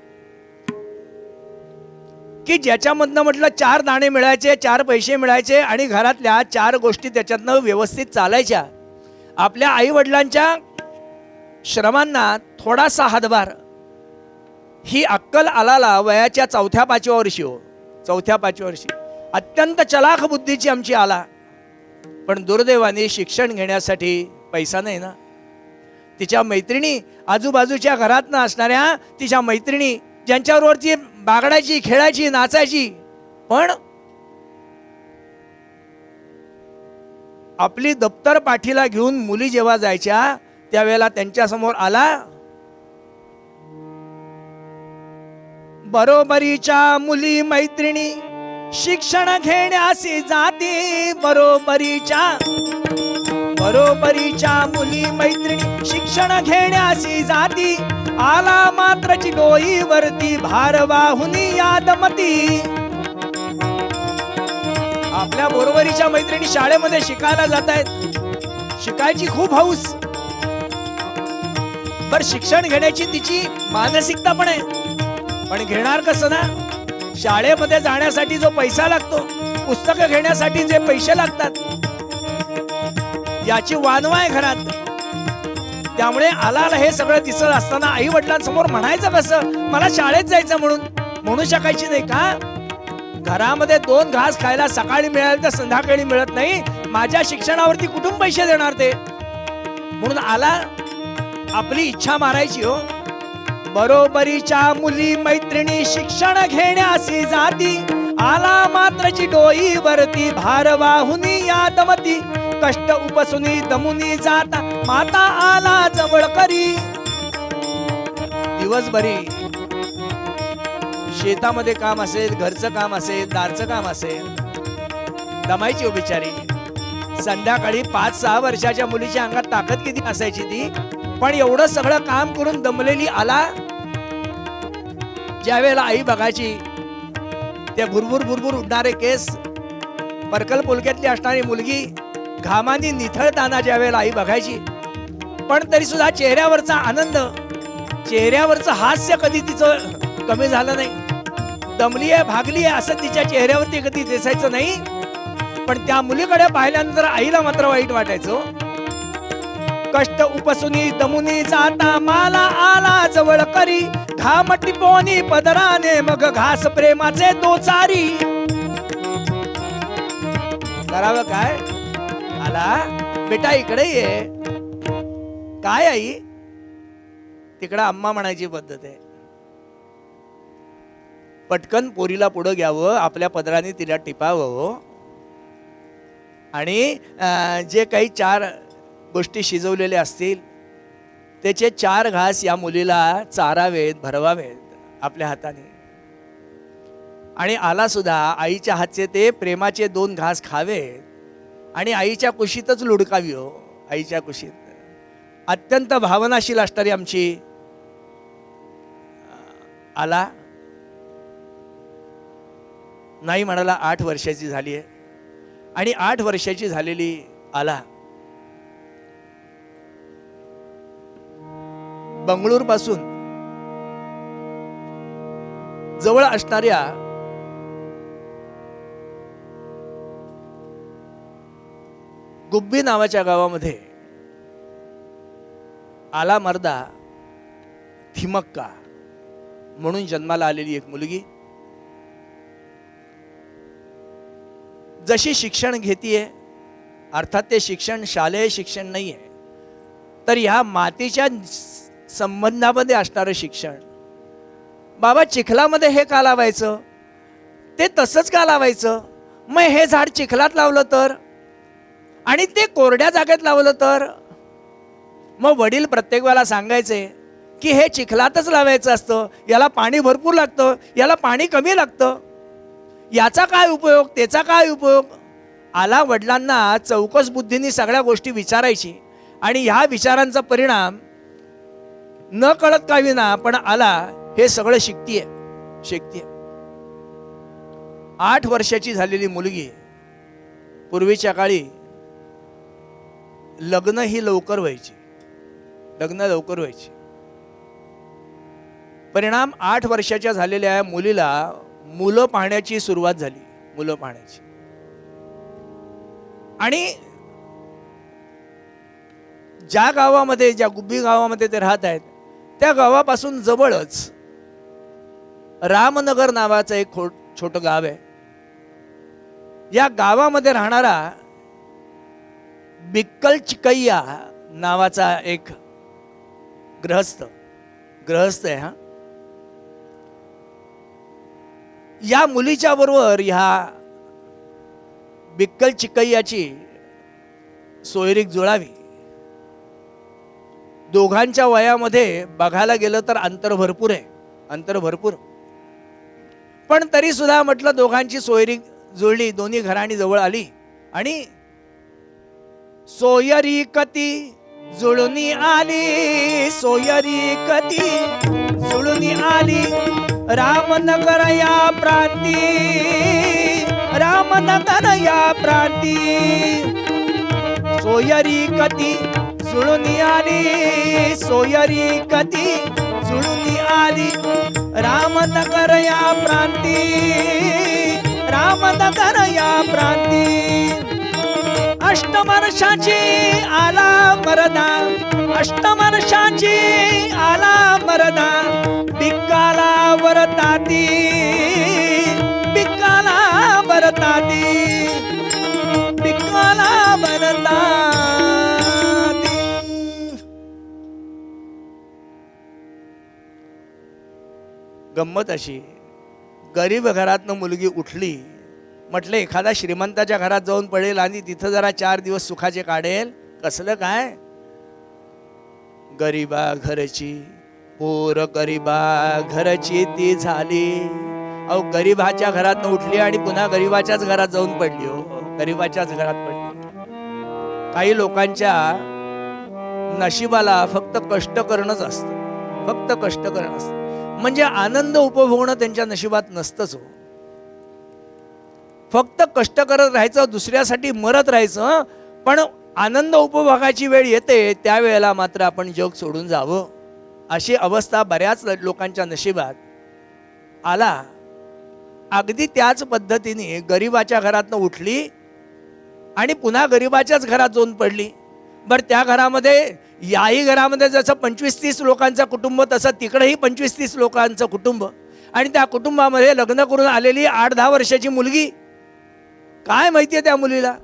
की ज्याच्यामधनं म्हटलं 4 दाणे मिळायचे, 4 पैसे मिळायचे आणि घरातल्या 4 गोष्टी त्याच्यातनं व्यवस्थित चालायच्या. आपल्या आई वडिलांच्या श्रमांना थोडासा हातभार. ही अक्कल आलाला वयाच्या 4थ्या-5व्या वर्षी, 4थ्या-5व्या वर्षी, अत्यंत चलाख बुद्धीची आमची आला. पण दुर्दैवाने शिक्षण घेण्यासाठी पैसा नाही ना. तिच्या मैत्रिणी, आजूबाजूच्या घरातनं असणाऱ्या तिच्या मैत्रिणी, ज्यांच्याबरोबरची बागडायची, खेळायची, नाचायची, पण आपली दप्तर पाठीला घेऊन मुली जेव्हा जायच्या त्यावेळेला त्यांच्यासमोर आला, बरोबरीच्या मुली मैत्रिणी शिक्षण घेण्यासी जाती, बरोबरीच्या मुली मैत्रिणी शिक्षण घेण्यासी जाती, आला मात्रची डोईवरती भार वाहुनी यादमती. आपल्या बरोबरीच्या मैत्रिणी शाळेमध्ये शिकायला जात आहेत, शिकायची खूप हौस, बर शिक्षण घेण्याची तिची मानसिकता पण आहे, पण घेणार कसं ना. शाळेमध्ये जाण्यासाठी जो पैसा लागतो, पुस्तकं घेण्यासाठी जे पैसे लागतात, याची वानवा आहे घरात. त्यामुळे आलाला हे सगळं दिसत असताना आई वडिलांसमोर म्हणायचं कसं, मला शाळेत जायचं म्हणू शकायची नाही का. घरामध्ये 2 घास खायला सकाळी मिळाले तर संध्याकाळी मिळत नाही, माझ्या शिक्षणावरती कुठून पैसे देणार ते. म्हणून आला आपली इच्छा मारायची. हो, बरोबरीच्या मुली मैत्रिणी शिक्षण घेण्यासी जाती, आला मात्रची डोईवरती भार वाहुनी यादमती, कष्ट उपसुनी दमुनी जाता माता आला जवळ करी. दिवसभरी शेतामध्ये काम असेल, घरचं काम असेल, दारचं काम असेल, दमायची हो बिचारी. संध्याकाळी 5-6 वर्षाच्या मुलीच्या अंगात ताकद किती असायची ती, पण एवढं सगळं काम करून दमलेली आला. ज्या वेळेला आई बघायची, त्या भुरभुर भुरभुर उडणारे केस, पर्कल पोलक्यातली असणारी मुलगी घामानी निथळताना ज्या वेळेला आई बघायची, पण तरी सुद्धा चेहऱ्यावरचा आनंद, चेहऱ्यावरचं हास्य कधी तिचं कमी झालं नाही. दमली आहे, भागली आहे असं तिच्या चेहऱ्यावरती कधी दिसायचं नाही. पण त्या मुलीकडे पाहिल्यानंतर आईला मात्र वाईट वाटायचं. कष्ट उपसुनी दमुनी जाता माला आला जवळ करी, घाम टिपोनी पदराने मग घास प्रेमाचे दोचारी. करावं काय. आला बेटा इकडे ये. काय आई, तिकडं अम्मा म्हणायची पद्धत आहे. पटकन पोरीला पुढं घ्यावं, आपल्या पदराने तिला टिपावं आणि जे काही 4 गोष्टी शिजवलेल्या असतील त्याचे 4 घास या मुलीला चारावेत, भरवावेत आपल्या हाताने. आणि आला सुद्धा आईच्या हातचे ते प्रेमाचे 2 घास खावेत आणि आईच्या कुशीतच लुडकावी. हो, आईच्या कुशीत. अत्यंत भावनाशील असणारी आमची आला. नाही म्हणाला 8 वर्षाची झाली आहे आणि 8 वर्षाची झालेली आला बंगळूर पासून जवळ असणाऱ्या गुब्बी नावाच्या गावामध्ये आला मर्दा थिमक्का म्हणून जन्माला आलेली एक मुलगी. जशी शिक्षण घेतीये, अर्थात ते शिक्षण शालेय शिक्षण नाही आहे, तर ह्या मातीच्या संबंधामध्ये असणारं शिक्षण. बाबा चिखलामध्ये हे का लावायचं, ते तसंच का लावायचं, मग हे झाड चिखलात लावलं तर आणि ते कोरड्या जागेत लावलं तर, मग वडील प्रत्येक वेळेला सांगायचे की हे चिखलातच लावायचं असतं, याला पाणी भरपूर लागतं, याला पाणी कमी लागतं, याचा काय उपयोग, त्याचा काय उपयोग. आला वडिलांना चौकस बुद्धीने सगळ्या गोष्टी विचारायची आणि ह्या विचारांचा परिणाम न कळत का विना पण आला हे सगळं शिकतीये. 8 वर्षाची झालेली मुलगी, पूर्वीच्या काळी लग्न ही लवकर व्हायची, परिणाम 8 वर्षाच्या झालेल्या मुलीला मुलं पाहण्याची सुरुवात झाली, मुलं पाहण्याची. आणि ज्या गावामध्ये, ज्या गुब्बी गावामध्ये ते राहत आहेत, त्या गावापासून जवळच रामनगर नावाचं एक छोटं गाव आहे. या गावामध्ये राहणारा बिक्कल चिकैया नावाचा एक गृहस्थ आहे. हा, या मुलीच्या बरोबर ह्या बिक्कल चिकैयाची सोयरीक जुळावी. दोघांच्या वयामध्ये बघायला गेलं तर अंतर भरपूर आहे. पण तरी सुद्धा म्हटलं दोघांची सोयरीक जुळली, दोन्ही घराणी जवळ आली आणि सोयरीकती जुळूनी आली, सोयरीकती जुळूनी आली. रामनगर या प्रांती, रामनगर या प्रांती, सोयरीकती जुळूनी आली, सोयरीकती जुळूनी आली. रामनगर या प्रांती, रामनगर या प्रांती. अष्टवर्षाची आला मरदा, अष्टवर्षाची आला मरदा. बिक्काला वरताती, बिक्काला वरताती, बिक्काला वरताती. गंमत अशी, गरीब घरातनं मुलगी उठली, म्हटलं एखादा श्रीमंताच्या घरात जाऊन पडेल आणि तिथं जरा 4 दिवस सुखाचे काढेल. कसलं काय, गरीबा घरची पोर, गरीबा घरची ती झाली. अहो गरीबाच्या घरात उठली आणि पुन्हा गरीबाच्याच घरात जाऊन पडली. हो, गरीबाच्याच घरात पडली. काही लोकांच्या नशिबाला फक्त कष्ट करणंच असतं, फक्त कष्ट करणं असतं. म्हणजे आनंद उपभोगणं त्यांच्या नशिबात नसतंच. हो, फक्त कष्ट करत राहायचं, दुसऱ्यासाठी मरत राहायचं. पण आनंद उपभोगाची वेळ येते त्यावेळेला मात्र आपण जग सोडून जावं, अशी अवस्था बऱ्याच लोकांच्या नशिबात आला. अगदी त्याच पद्धतीने गरिबाच्या घरातनं उठली आणि पुन्हा गरिबाच्याच घरात जाऊन पडली. बरं, त्या घरामध्ये, याही घरामध्ये जसं 25-30 लोकांचं कुटुंब, तसं तिकडेही 25-30 लोकांचं कुटुंब. आणि त्या कुटुंबामध्ये लग्न करून आलेली 8-10 वर्षाची मुलगी. काय माहितीये त्या मुलीला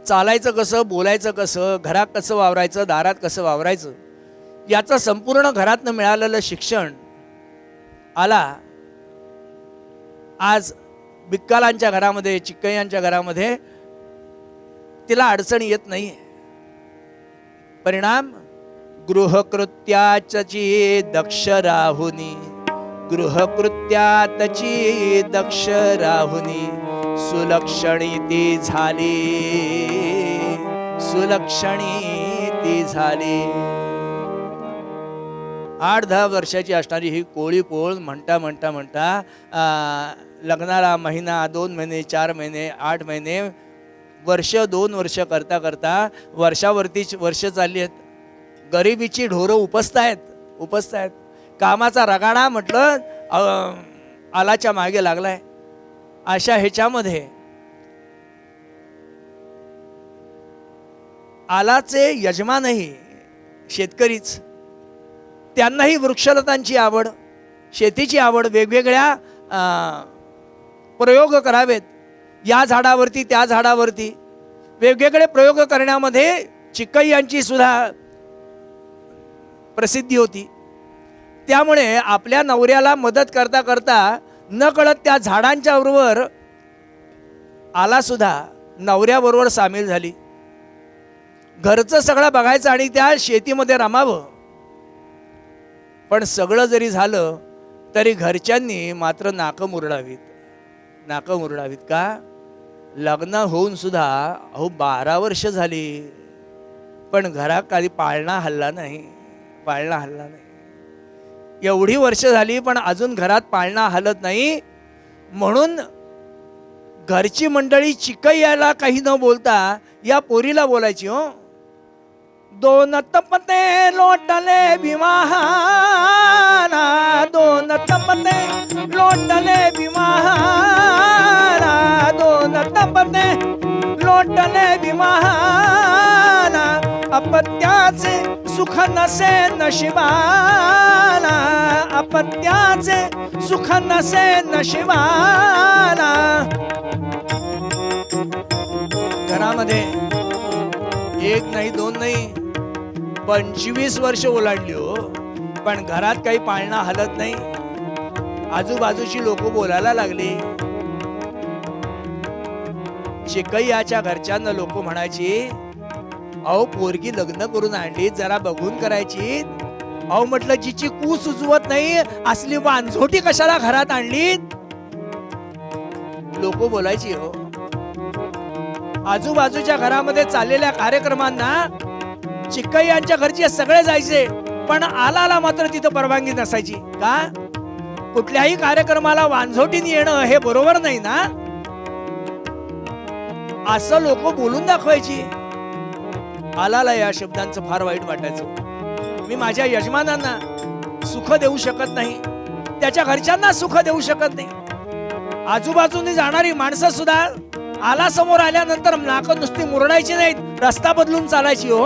चालायचं कसं, बोलायचं कसं, घरात कसं वावरायचं, दारात कसं वावरायचं, याचं संपूर्ण घरातनं मिळालेलं शिक्षण आला आज बिक्कालांच्या घरामध्ये, चिकैयांच्या घरामध्ये तिला अडचण येत नाहीये. परिणाम, गृहकृत्याची दक्ष राहुनी, गृहकृत्याची दक्ष राहुनी. सुलक्षणी ती झाली, सुलक्षणी ती झाली. 8-10 वर्षाची असणारी ही कोळी पोळ म्हणता म्हणता म्हणता लग्नाला महिना, 2 महिने, 4 महिने, 8 महिने, वर्ष, 2 वर्ष करता करता वर्षावरतीच वर्ष चालली आहेत. गरिबीची ढोरं उपसतायत. कामाचा रगाडा म्हटलं आलाच्या मागे लागलाय. अशा ह्याच्यामध्ये आलाचे यजमानही शेतकरीच, त्यांनाही वृक्षलतांची आवड, शेतीची आवड, वेगवेगळ्या प्रयोग करावेत. या झाडावरती, त्या झाडावरती वेगवेगळे प्रयोग करण्यामध्ये चिकैयांची सुद्धा प्रसिद्धी होती. त्यामुळे आपल्या नवऱ्याला मदत करता करता नकळत त्या झाडांच्या बरोबर आला सुद्धा नवऱ्याबरोबर सामील झाली. घरचं सगळं बघायचं आणि त्या शेतीमध्ये रमावं. पण सगळं जरी झालं तरी घरच्यांनी मात्र नाकं मुरडावीत. का? लग्न होऊन सुद्धा 12 वर्ष झाली, पण घरात कधी पाळणा हल्ला नाही. एवढी वर्ष झाली पण अजून घरात पाळणा हलत नाही. म्हणून घरची मंडळी चिकय्याला काही न बोलता या पोरीला बोलायची. हो, 2 तपते लोटले विवाहाना, 2 तपते लोटले विवाहाना, 2 तपते लोटले विवाहाना, अपत्याचे सुख नसे नशिबाना, अपत्याचे सुख नसे नशिबाना. घरामध्ये 1 नाही 2 नाही 25 वर्ष ओलांडली हो, पण घरात काही पाळणा हलत नाही. आजूबाजूची लोक बोलायला लागली. चिकय्याच्या घरच्यांना लोक म्हणायची, अहो पोरगी लग्न करून आणली, जरा बघून करायची. अहो म्हटलं, जिची कू सुचवत नाही असली वांझोटी कशाला घरात आणली? लोक बोलायची. हो, आजूबाजूच्या घरामध्ये चाललेल्या कार्यक्रमांना चिकय्यांच्या घरचे सगळे जायचे, पण आलाला मात्र तिथं परवानगी नसायची. का? कुठल्याही कार्यक्रमाला वांझोटीने येणं हे बरोबर नाही ना, असं लोक बोलून दाखवायची. आलाला या शब्दांचं फार वाईट वाटायचं. मी माझ्या यजमानांना सुख देऊ शकत नाही, त्याच्या घरच्यांना सुख देऊ शकत नाही. आजूबाजूने जाणारी माणसं सुद्धा आला समोर आल्यानंतर नाकं नुसती मुरडायची नाहीत, रस्ता बदलून चालायची. हो,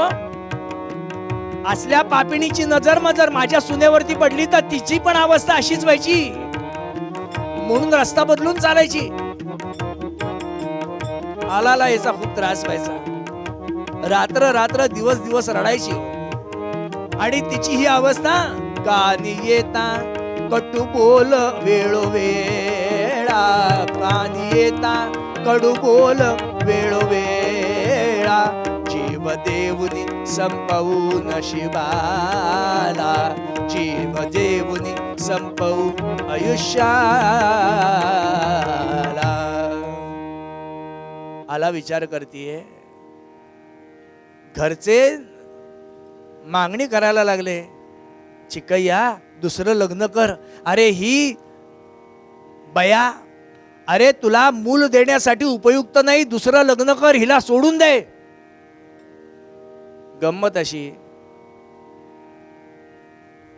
असल्या पापिणीची नजर जर माझ्या सुनेवरती पडली तर तिची पण अवस्था अशीच व्हायची, म्हणून रस्ता बदलून चालायची. आलाला याचा खूप त्रास व्हायचा. रात्र दिवस रडायची. आणि तिची ही अवस्था. कानी येता कटू बोल वेळोवेळा, कानी येता कडू बोल वेळोवेळा, जीव देऊनी संपवू नशिबाला, जीव देऊनी संपवू आयुष्याला. आला विचार करतीये. घरचे मागणी करायला लागले, चिकय्या दुसरं लग्न कर. अरे ही बया, अरे तुला मूल देण्यासाठी उपयुक्त नाही, दुसरं लग्न कर, हिला सोडून दे. गंमत अशी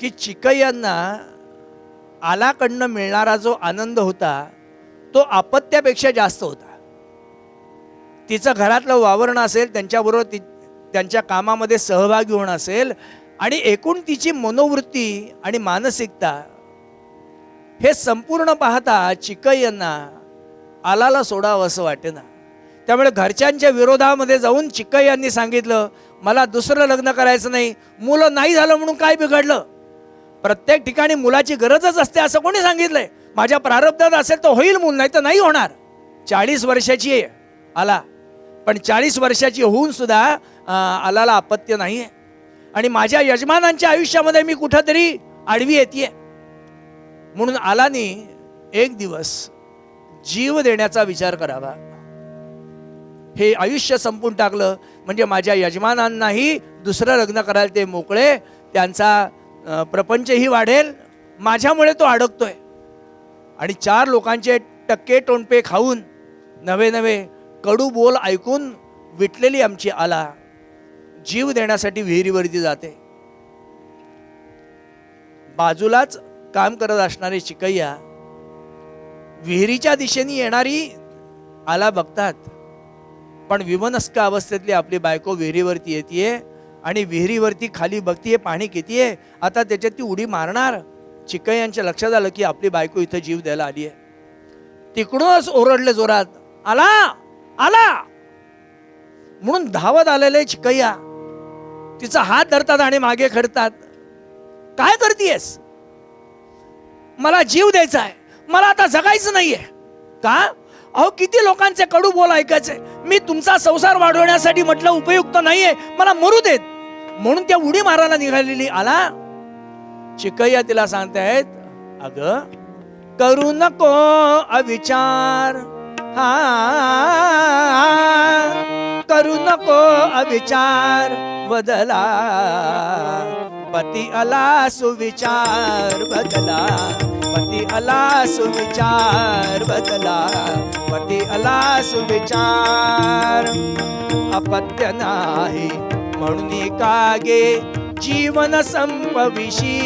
की चिकय्यांना आलाकडनं मिळणारा जो आनंद होता तो अपत्यापेक्षा जास्त होता. तिचं घरातलं वावरणं असेल, त्यांच्याबरोबर त्यांच्या कामामध्ये सहभागी होणं असेल, आणि एकूण तिची मनोवृत्ती आणि मानसिकता हे संपूर्ण पाहता चिकय्यांना आलाला सोडावं असं वाटेना. त्यामुळे घरच्यांच्या विरोधामध्ये जाऊन चिकय्यांनी सांगितलं, मला दुसरं लग्न करायचं नाही. मुलं नाही झालं म्हणून काय बिघडलं? प्रत्येक ठिकाणी मुलाची गरजच असते असं कोणी सांगितलंय? माझ्या प्रारब्धात असेल तर होईल मूल, नाही तर नाही होणार. 40 वर्षाची आहे आला, पण 40 वर्षाची होऊन सुद्धा आलाला अपत्य नाहीये. आणि माझ्या यजमानांच्या आयुष्यामध्ये मी कुठंतरी आडवी येते. म्हणून आलानी एक दिवस जीव देण्याचा विचार करावा. हे आयुष्य संपून टाकलं म्हणजे माझ्या यजमानांनाही दुसरं लग्न करायला ते मोकळे, त्यांचा प्रपंचही वाढेल, माझ्यामुळे तो अडकतोय. आणि 4 लोकांचे टक्के टोणपे खाऊन, नवे कडू बोल ऐकून विटलेली आमची आला जीव देण्यासाठी विहिरीवरती जाते. बाजूलाच काम करत असणारे चिकय्या विहिरीच्या दिशेने येणारी आला बघतात, पण विमनस्क अवस्थेतली आपली बायको विहिरीवरती येते आणि विहिरीवरती खाली बघतीये, पाणी कितीये. आता त्याच्यात ती उडी मारणार. चिकय्यांच्या लक्षात आलं की आपली बायको इथं जीव द्यायला आली आहे. तिकडूनच ओरडले जोरात, आला आला म्हणून धावत आलेले चिकय्या तिचा हात धरतात आणि मागे खडतात. काय करतीयस? मला जीव द्यायचा आहे, मला आता जगायचं नाहीये. का? अहो किती लोकांचे कडू बोल ऐकायचे, मी तुमचा संसार वाढवण्यासाठी म्हटलं उपयुक्त नाहीये, मला मरू देत, म्हणून त्या उडी मारायला निघालेली. आला चिकय्या तिला सांगतायत, अग करू नको अविचार, हा करू नको अविचार बदला, पती आला सुविचार बदला, पती आला सुविचार बदला, पती आला सुविचार. अपत्य नाही म्हणून कागे जीवन संपविशी,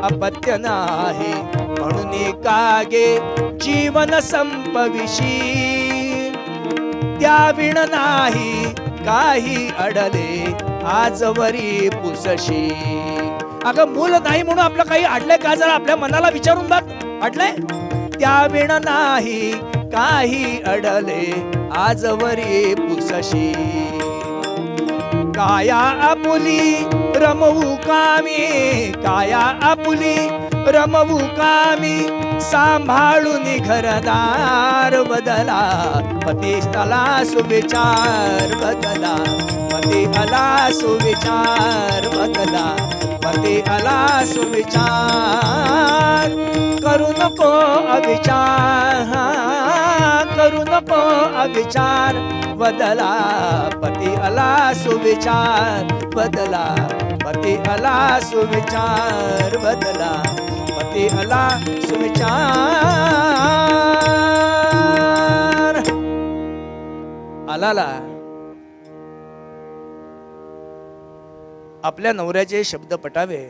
अपत्य नाही म्हणून कागे जीवन संपविशी, त्या विण नाही काही अडले आजवरी पुसशी. अगं मूल नाही म्हणून आपलं काही अडलंय का, जरा आपल्या मनाला विचारून बघ, अडलंय? त्या विण नाही काही अडले आजवरी पुसशी. काया आपुली रमवू कामी, काया आपुली रमवू कामी, सांभाळून घरदार बदला, पती आला सुविचार बदला, पती आला सुविचार बदला, पती आला सुविचार. करू नको अविचार, करू नको अविचार बदला, पती आला सुविचार बदला, पती आला सुविचार बदला, पती आला सुविचार. आलाला आपल्या नवऱ्याचे शब्द पटावे.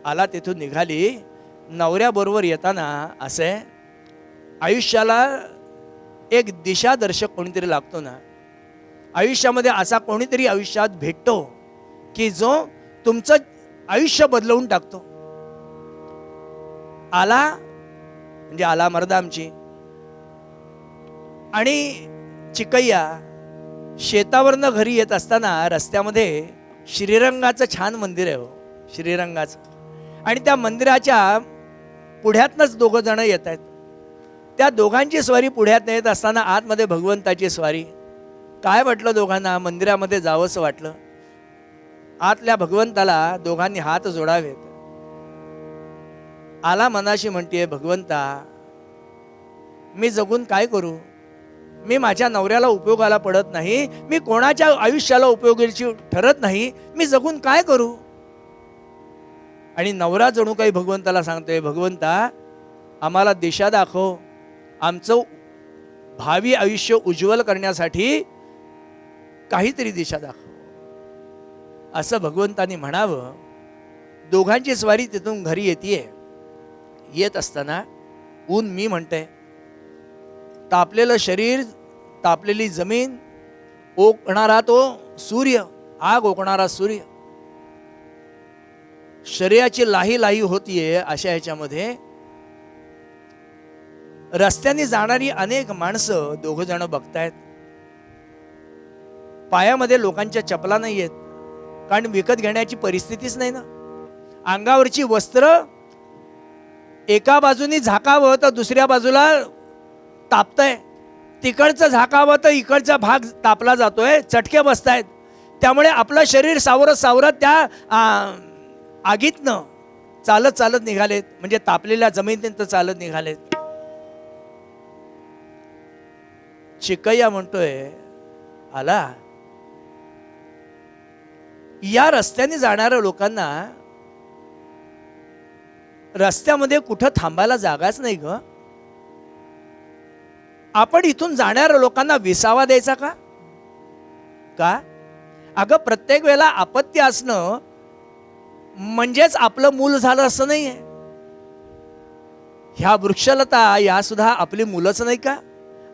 आला तिथून निघाली. नवऱ्याबरोबर येताना असे आयुष्याला एक दिशादर्शक कोणीतरी लागतो ना, आयुष्यामध्ये असा कोणीतरी आयुष्यात भेटतो की जो तुमचं आयुष्य बदलवून टाकतो. आला म्हणजे आला मर्दा आमची. आणि चिकय्या शेतावरनं घरी येत असताना रस्त्यामध्ये श्रीरंगाचं छान मंदिर आहे हो, श्रीरंगाचं. आणि त्या मंदिराच्या पुढ्यातनंच दोघं जण येत आहेत. त्या दोघांची स्वारी पुढ्यात येत असताना आतमध्ये भगवंताची स्वारी. काय वाटलं दोघांना, मंदिरामध्ये जावंसं वाटलं. आतल्या भगवंताला दोघांनी हात जोडावेत. आला मनाशी म्हणतीये, भगवंता मी जगून काय करू, मी माझ्या नवऱ्याला उपयोगाला पडत नाही, मी कोणाच्या आयुष्याला उपयोगाची ठरत नाही, मी जगून काय करू. आणि नवरा जणू काही भगवंताला सांगतोय, भगवंता आम्हाला दिशा दाखव, आमचं भावी आयुष्य उज्ज्वल करण्यासाठी काहीतरी दिशा दाखव, असं भगवंतानी म्हणावं. दोघांची स्वारी तिथून घरी येते. येत असताना ऊन मी म्हणते, तापलेलं शरीर, तापलेली जमीन, ओकणारा तो सूर्य, आग ओकणारा सूर्य, शरीराची लाही लाही होतीये. अशा ह्याच्यामध्ये रस्त्याने जाणारी अनेक माणसं दोघ जण बघतायत. पायामध्ये लोकांच्या चपला नाही आहेत, कारण विकत घेण्याची परिस्थितीच नाही ना. अंगावरची वस्त्र एका बाजूनी झाकावं तर दुसऱ्या बाजूला तापतंय, तिकडचं झाकावं तर इकडचा भाग तापला जातोय, चटके बसतायत. त्यामुळे आपलं शरीर सावरत सावरत त्या आगीतनं चालत चालत निघालेत, म्हणजे तापलेल्या जमिनीतनं चालत निघालेत. चिकय्या म्हणतोय, आला या रस्त्याने जाणाऱ्या लोकांना रस्त्यामध्ये कुठं थांबायला जागाच नाही ग. आपण इथून जाणाऱ्या लोकांना विसावा द्यायचा का? का अगं प्रत्येक वेळेला आपत्ती असणं म्हणजेच आपलं मूल झालं असं नाहीये. ह्या वृक्षलता या सुद्धा आपली मुलंच नाही का?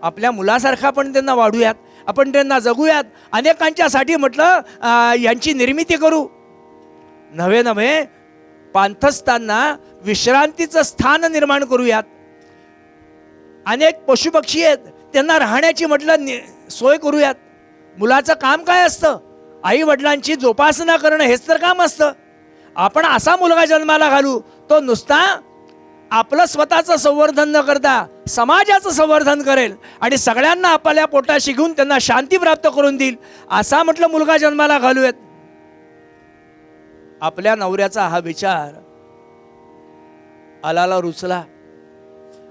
आपल्या मुलासारखं आपण त्यांना वाढूयात, आपण त्यांना जगूयात. अनेकांच्यासाठी म्हटलं यांची निर्मिती करू. नव्हे नव्हे पांथस्थांना विश्रांतीचं स्थान निर्माण करूयात. अनेक पशुपक्षी आहेत, त्यांना राहण्याची म्हटलं सोय करूयात. मुलाचं काम काय असतं? आई वडिलांची जोपासना करणं हेच तर काम असतं. आपण असा मुलगा जन्माला घालू तो नुसता आपलं स्वतःचं संवर्धन न करता समाजाचं संवर्धन करेल आणि सगळ्यांना आपल्या पोटाशी घेऊन त्यांना शांती प्राप्त करून देईल, असा म्हटलं मुलगा जन्माला घालूयात. आपल्या नवऱ्याचा हा विचार आलाला रुचला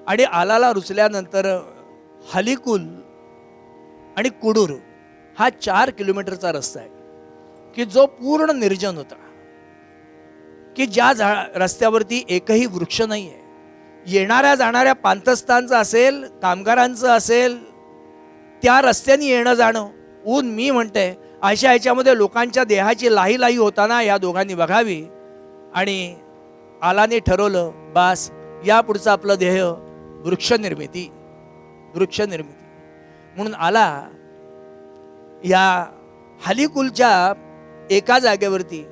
आणि आलाला रुचल्यानंतर हलीकुल आणि कुडूर हा 4 किलोमीटरचा रस्ता आहे की जो पूर्ण निर्जन होता, की ज्या रस्त्यावरती एकही वृक्ष नाही आहे. येणाऱ्या जाणाऱ्या पांथस्थांचं असेल, कामगारांचं असेल, त्या रस्त्याने येणं जाणं. ऊन मी म्हणते अशा ह्याच्यामध्ये लोकांच्या देहाची लाही लाही होताना या दोघांनी बघावी आणि आलाने ठरवलं, बास या पुढचं आपलं ध्येय वृक्षनिर्मिती. म्हणून आला या हलीकुलच्या एका जागेवरती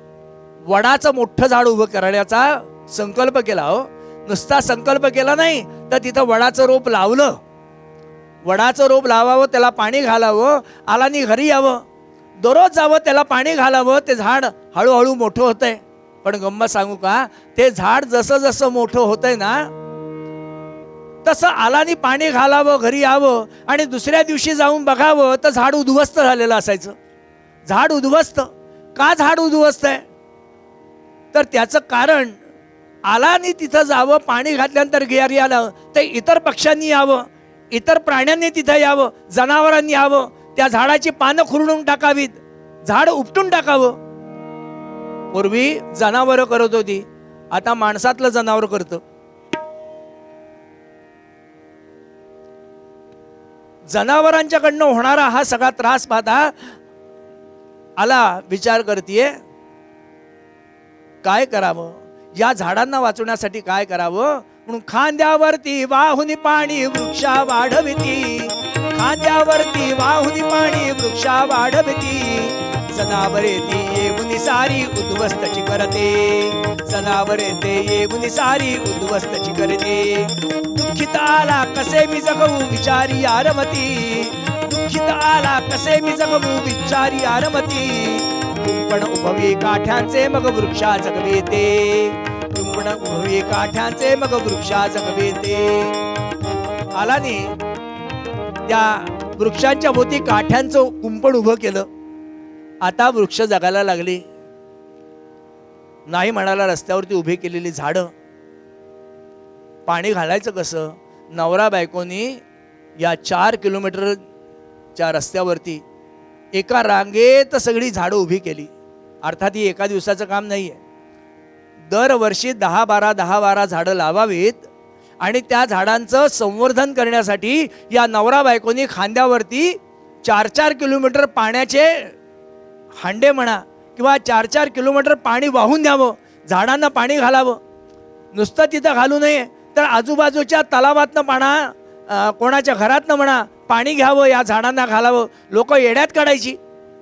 वडाचं मोठं झाड उभं करण्याचा संकल्प केला. हो, नुसता संकल्प केला नाही तर तिथं वडाचं रोप लावलं. वडाचं रोप लावावं, त्याला पाणी घालावं, आलानी घरी यावं, दररोज जावं, त्याला पाणी घालावं. ते झाड हळूहळू मोठं होतंय. पण गंमत सांगू का, ते झाड जसं जसं मोठं होतंय ना तसं आलानी पाणी घालावं, घरी यावं आणि दुसऱ्या दिवशी जाऊन बघावं तर झाड उद्ध्वस्त झालेलं असायचं. झाड उद्ध्वस्त का? झाड उद्ध्वस्त आहे तर त्याचं कारण आलानी तिथं जावं, पाणी घातल्यानंतर घरी आलं तर इतर पक्ष्यांनी यावं, इतर प्राण्यांनी तिथं यावं, जनावरांनी यावं, त्या झाडाची पानं खुरडून टाकावीत, झाड उपटून टाकावं. पूर्वी जनावरं करत होती, आता माणसातलं जनावर करतं. जनावरांच्याकडनं होणारा हा सगळा त्रास पाहता आला विचार करतीये काय करावं, या झाडांना वाचवण्यासाठी काय करावं. म्हणून खांद्यावरती वाहुनी पाणी वृक्षा वाढविती, खांद्यावरती वाहुनी पाणी वृक्षा वाढविती. जनावरे ती येऊनी सारी उद्ध्वस्तची करते, जनावरे ते येऊनी सारी उद्ध्वस्तची करते. दुःखित आला कसे मी जगवू विचारी आरमती, दुःखित आला कसे मी जगवू विचारी आरमती. कुंपण उभवी काठ्यांचे मग वृक्षा जगवेते, कुंपण उभवी काठ्यांचे मग वृक्षा जगवेते. आलानी त्या वृक्षांच्या भोवती काठ्यांचं कुंपण उभं केलं. आता वृक्ष जगायला लागली. नाही म्हणाला रस्त्यावरती उभी केलेली झाडं. पाणी घालायचं कसं? नवरा बायकोनी या 4 किलोमीटरच्या रस्त्यावरती एका रांगेत सगळी झाडं उभी केली. अर्थात ही एका दिवसाचं काम नाही आहे. दरवर्षी 10-12 झाडं लावावीत आणि त्या झाडांचं संवर्धन करण्यासाठी या नवरा बायकोनी खांद्यावरती 4-4 किलोमीटर पाण्याचे हांडे म्हणा किंवा 4-4 किलोमीटर पाणी वाहून द्यावं, झाडांना पाणी घालावं. नुसतं तिथं घालू नये तर आजूबाजूच्या तलावातनं म्हणा, कोणाच्या घरातनं म्हणा, पाणी घ्यावं, या झाडांना घालावं. लोक येड्यात काढायची,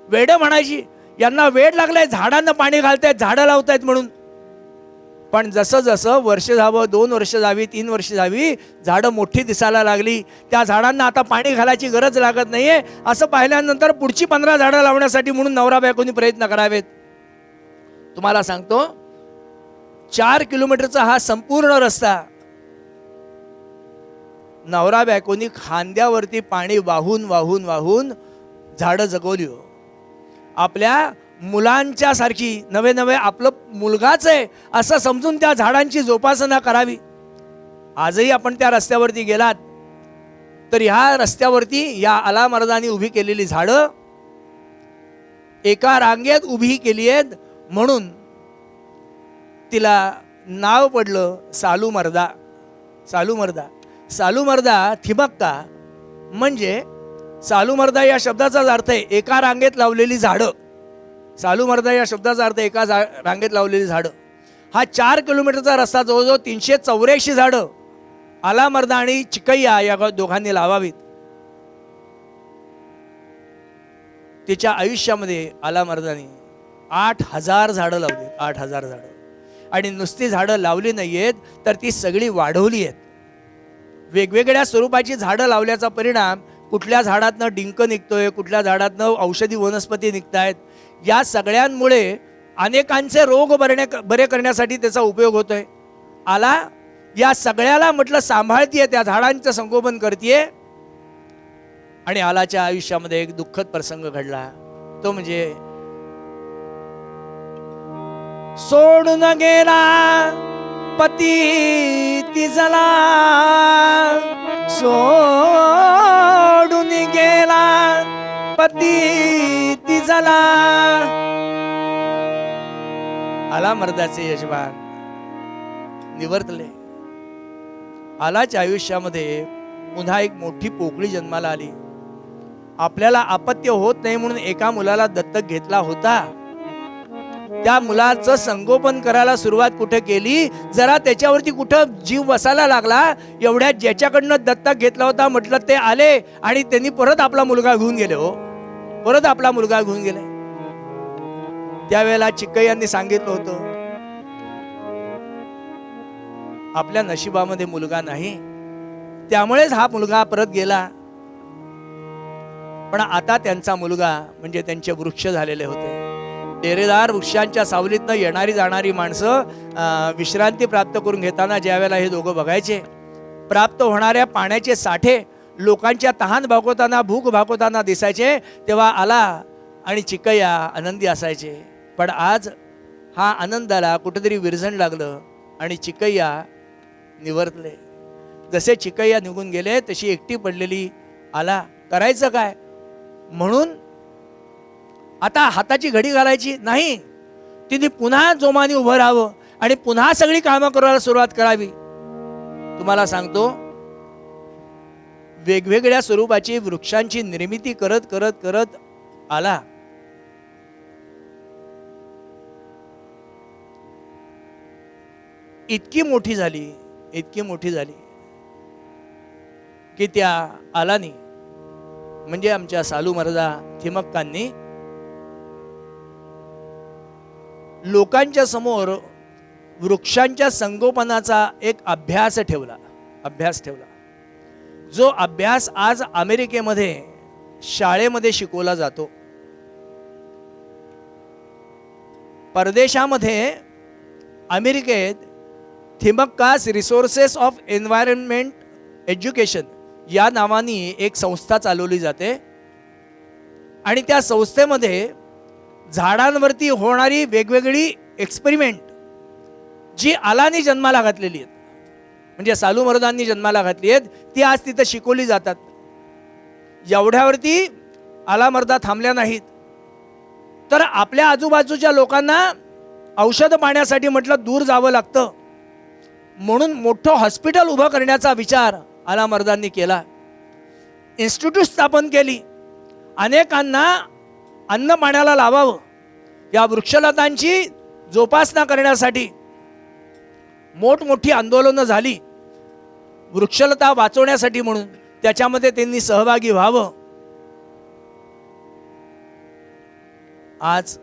वेडं म्हणायची, यांना वेड लागलंय, झाडांना पाणी घालतायत, झाडं लावतायत म्हणून. पण जसं जसं वर्ष जावं, 2 वर्ष जावी, 3 वर्ष जावी, झाडं मोठी दिसायला लागली. त्या झाडांना आता पाणी घालायची गरज लागत नाहीये असं पाहिल्यानंतर पुढची 15 झाडं लावण्यासाठी म्हणून नवरा बायकोनी प्रयत्न करावेत. तुम्हाला सांगतो 4 किलोमीटरचा हा संपूर्ण रस्ता नवरा बायकोनी खांद्यावरती पाणी वाहून वाहून वाहून झाडं जगवली. आपल्या मुलांच्या सारखी नवे नवे आपलं मुलगाच आहे असं समजून त्या झाडांची जोपासना करावी. आजही आपण त्या रस्त्यावरती गेलात तर ह्या रस्त्यावरती या आलामर्दानी उभी केलेली झाडं एका रांगेत उभी केली आहेत म्हणून तिला नाव पडलं सालूमर्दा. सालूमर्दा, सालूमर्दा थिबक्का म्हणजे सालूमर्दा या शब्दाचाच अर्थ आहे एका रांगेत लावलेली झाडं. सालूमर्दा या शब्दाचा अर्थ एका रांगेत लावलेली झाडं. हा 4 किलोमीटरचा रस्ता जवळजवळ 384 झाडं आलामर्दा आणि चिकैया या दोघांनी लावावीत. तिच्या आयुष्यामध्ये आलामर्दानी 8000 झाडं लावली. 8000 झाडं. आणि नुसती झाडं लावली नाही आहेत तर ती सगळी वाढवली आहेत. वेगवेगळ्या स्वरूपाची झाडं लावल्याचा परिणाम कुठल्या झाडातनं डिंक निघतोय, कुठल्या झाडातनं औषधी वनस्पती निघतायत. या सगळ्यांमुळे अनेकांचे रोग बरे करण्यासाठी त्याचा उपयोग होतोय. आला या सगळ्याला म्हटलं सांभाळतीये, त्या झाडांचं संगोपन करतीये. आणि आलाच्या आयुष्यामध्ये एक दुःखद प्रसंग घडला, तो म्हणजे सोडून गेला पती तिजला, सोडून गेला पती तिजला. आला मर्दाचे यजमान निवर्तले. आलाच्या आयुष्यामध्ये पुन्हा एक मोठी पोकळी जन्माला आली. आपल्याला अपत्य होत नाही म्हणून एका मुलाला दत्तक घेतला होता. त्या मुलाचं संगोपन करायला सुरुवात कुठे केली, जरा त्याच्यावरती कुठं जीव बसायला लागला. एवढ्यात ज्याच्याकडनं दत्तक घेतला होता म्हटलं ते आले आणि त्यांनी परत आपला मुलगा घेऊन गेले. हो, परत आपला मुलगा घेऊन गेले. त्यावेळेला चिक्कय्यांनी सांगितलं होतं, आपल्या नशिबामध्ये मुलगा नाही, त्यामुळेच हा मुलगा परत गेला. पण आता त्यांचा मुलगा म्हणजे त्यांचे वृक्ष झालेले होते. डेरेदार वृक्षांच्या सावलीतनं येणारी जाणारी माणसं विश्रांती प्राप्त करून घेताना ज्या वेळेला हे दोघं बघायचे, प्राप्त होणाऱ्या पाण्याचे साठे लोकांच्या तहान भागवताना, भूक भागवताना दिसायचे, तेव्हा आला आणि चिक्कय्या आनंदी असायचे. पण आज हा आनंदाला कुठेतरी विरजण लागलं आणि चिक्कय्या निवर्तले. जसे चिक्कय्या निघून गेले तशी एकटी पडलेली आला. करायचं काय म्हणून आता हाताची घडी घालायची नाही, तिने पुन्हा जोमाने उभं राहावं आणि पुन्हा सगळी कामं करायला सुरुवात करावी. तुम्हाला सांगतो, वेगवेगळ्या स्वरूपाची वृक्षांची निर्मिती करत करत करत आला. इतकी मोठी झाली, इतकी मोठी झाली की त्या आलानी म्हणजे आमच्या सालू मर्दा थिमक्कांनी लोकांच्या समोर वृक्षांच्या संगोपनाचा एक अभ्यास ठेवला. जो अभ्यास आज अमेरिकेमध्ये शाळेमध्ये शिकवला जातो. परदेशामध्ये अमेरिकेत थिमक्कास रिसोर्सेस ऑफ एन्व्हायरमेंट एज्युकेशन या नावाने एक संस्था चालवली जाते आणि त्या संस्थेमध्ये झाडांवरती होणारी वेगवेगळी एक्सपेरिमेंट जी आलानी जन्माला घातलेली आहेत, म्हणजे सालू मर्दांनी जन्माला घातली आहेत, ती आज तिथं शिकवली जातात. एवढ्यावरती आला मर्दा थांबल्या नाहीत, तर आपल्या आजूबाजूच्या लोकांना औषध पाण्यासाठी म्हटलं दूर जावं लागतं, म्हणून मोठं हॉस्पिटल उभं करण्याचा विचार आला मर्दांनी केला. इन्स्टिट्यूट स्थापन केली. अनेकांना अन्न पाण्याला लावावं, या वृक्षलतांची जोपासना करण्यासाठी मोठमोठी आंदोलनं झाली. वृक्षलता वाचवण्यासाठी म्हणून त्याच्यामध्ये त्यांनी सहभागी व्हावं. आज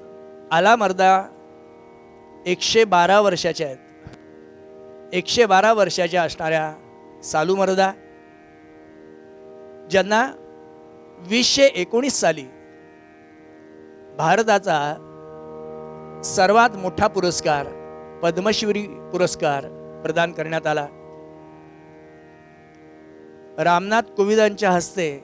आला मर्दा 112 वर्षाच्या आहेत. 112 वर्षाच्या असणाऱ्या सालू मर्दा, ज्यांना 2019 साली भारताचा सर्वात मोठा पुरस्कार पद्मश्री पुरस्कार प्रदान करण्यात आला. रामनाथ कोविंदांच्या हस्ते,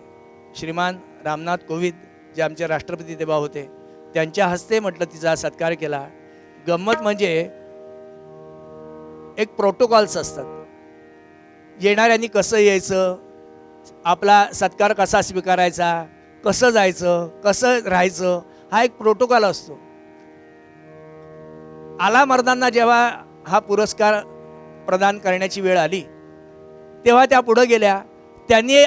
श्रीमान रामनाथ कोविंद जे आमचे राष्ट्रपती तेव्हा होते, त्यांच्या हस्ते म्हटलं तिचा सत्कार केला. गंमत म्हणजे एक प्रोटोकॉल्स असतात. येणाऱ्यांनी कसं यायचं, आपला सत्कार कसा स्वीकारायचा, कसं जायचं, कसं राहायचं, हा एक प्रोटोकॉल असतो. आला मर्दांना जेव्हा हा पुरस्कार प्रदान करण्याची वेळ आली तेव्हा त्या पुढे गेल्या. त्यांनी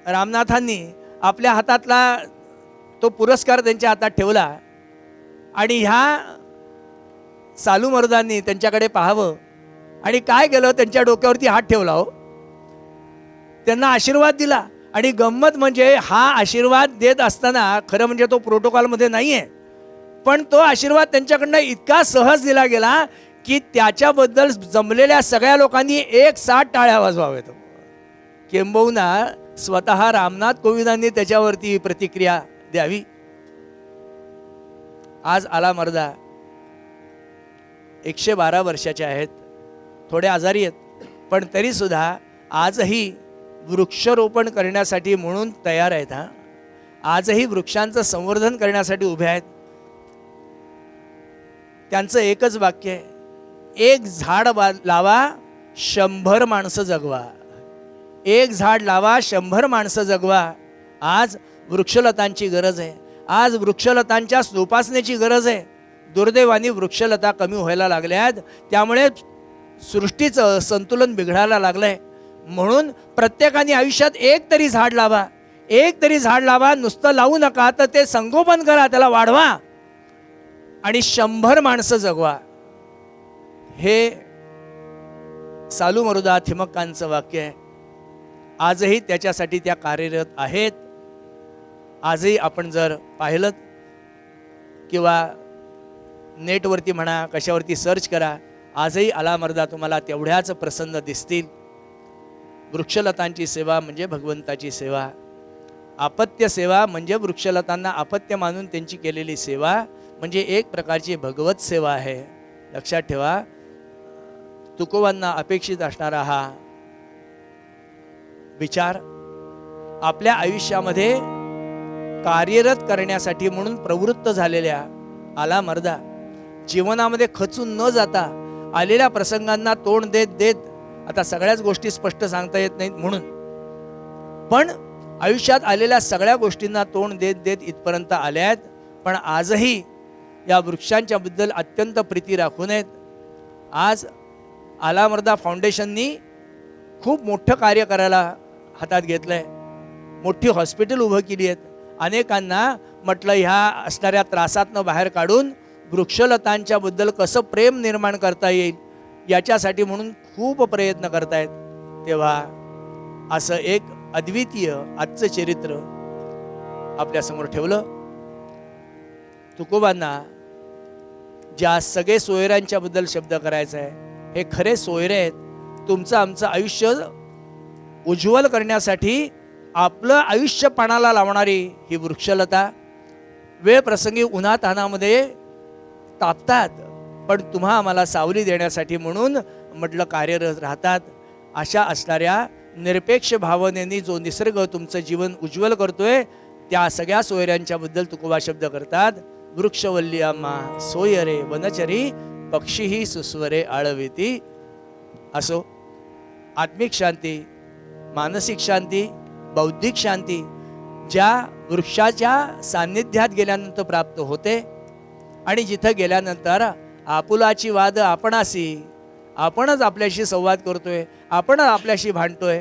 रामनाथांनी आपल्या हातातला तो पुरस्कार त्यांच्या हातात ठेवला आणि ह्या सालू मर्दांनी त्यांच्याकडे पाहावं आणि काय केलं, त्यांच्या डोक्यावरती हात ठेवला. हो, त्यांना आशीर्वाद दिला. आणि गंमत म्हणजे हा आशीर्वाद देत असताना खरं म्हणजे तो प्रोटोकॉलमध्ये नाही आहे, पण तो आशीर्वाद त्यांच्याकडनं इतका सहज दिला गेला की त्याच्याबद्दल जमलेल्या सगळ्या लोकांनी एक साथ टाळ्या वाजवाव्यात. किंबहुना स्वतः रामनाथ कोविंदांनी त्याच्यावरती प्रतिक्रिया द्यावी. आज आला मर्दा 112 वर्षाचे आहेत थोडे आजारी आहेत, पण तरीसुद्धा आजही वृक्षारोपण करण्यासाठी म्हणून तयार आहेत. आजही वृक्षांचं संवर्धन करण्यासाठी उभे आहेत. त्यांचं एकच वाक्य आहे, एक झाड लावा 100 माणसं जगवा. एक झाड लावा 100 माणसं जगवा. आज वृक्षलतांची गरज आहे. आज वृक्षलतांच्या जोपासनेची गरज आहे. दुर्दैवाने वृक्षलता कमी व्हायला लागल्या आहेत, त्यामुळे सृष्टीचं संतुलन बिघडायला लागलंय. म्हणून प्रत्येकाने आयुष्यात एक तरी झाड लावा. एक तरी झाड लावा. नुसतं लावू नका, तर ते संगोपन करा, त्याला वाढवा आणि 100 माणसं जगवा. हे सालू मरुदा थिमक्कांचं वाक्य आहे. आजही त्याच्यासाठी त्या कार्यरत आहेत. आजही आपण जर पाहिलं किंवा नेटवरती म्हणा, कशावरती सर्च करा, आजही आलामर्दा तुम्हाला तेवढ्याच प्रसन्न दिसतील. वृक्षलतांची सेवा म्हणजे भगवंताची सेवा. आपत्य सेवा म्हणजे वृक्षलतांना आपत्य मानून त्यांची केलेली सेवा म्हणजे एक प्रकारची भगवत सेवा आहे. लक्षात ठेवा, तुकोबांना अपेक्षित असणारा हा विचार आपल्या आयुष्यामध्ये कार्यरत करण्यासाठी म्हणून प्रवृत्त झालेल्या आलामर्दा जीवनामध्ये खचून न जाता आलेल्या प्रसंगांना तोंड देत देत, आता सगळ्याच गोष्टी स्पष्ट सांगता येत नाहीत म्हणून, पण आयुष्यात आलेल्या सगळ्या गोष्टींना तोंड देत देत इथपर्यंत आल्या आहेत. पण आजही या वृक्षांच्या बद्दल अत्यंत प्रीती राखून आहेत. आज आलामर्दा फाउंडेशननी खूप मोठं कार्य करायला हातात घेतलं आहे. मोठी हॉस्पिटल उभं केली आहेत. अनेकांना म्हटलं ह्या असणाऱ्या त्रासातनं बाहेर काढून वृक्षलतांच्या बद्दल कसं प्रेम निर्माण करता येईल याच्यासाठी म्हणून खूप प्रयत्न करतायत. तेव्हा असं एक अद्वितीय आजचं चरित्र आपल्यासमोर ठेवलं. तुकोबांना ज्या सगळे सोयऱ्यांच्या बद्दल शब्द करायचा आहे, हे खरे सोयरे आहेत. तुमचं आमचं आयुष्य उज्ज्वल करण्यासाठी आपलं आयुष्य पणाला लावणारी ही वृक्षलता वेळ प्रसंगी उन्हातानामध्ये तापतात, पण तुम्हा आम्हाला सावली देण्यासाठी म्हणून म्हटलं कार्यरत राहतात. अशा असणाऱ्या निरपेक्ष भावनेनी जो निसर्ग तुमचं जीवन उज्ज्वल करतोय, त्या सगळ्या सोयऱ्यांच्या बद्दल तुकोबा शब्द करतात. वृक्षवल्ली आम्हा सोयरे वनचरी, पक्षीही सुस्वरे आळविती. असो, आत्मिक शांती, मानसिक शांती, बौद्धिक शांती ज्या वृक्षाच्या सान्निध्यात गेल्यानंतर प्राप्त होते आणि जिथं गेल्यानंतर आपुलाची वाद आपणाशी, आपणच आपल्याशी संवाद करतोय, आपण आपल्याशी भांडतोय,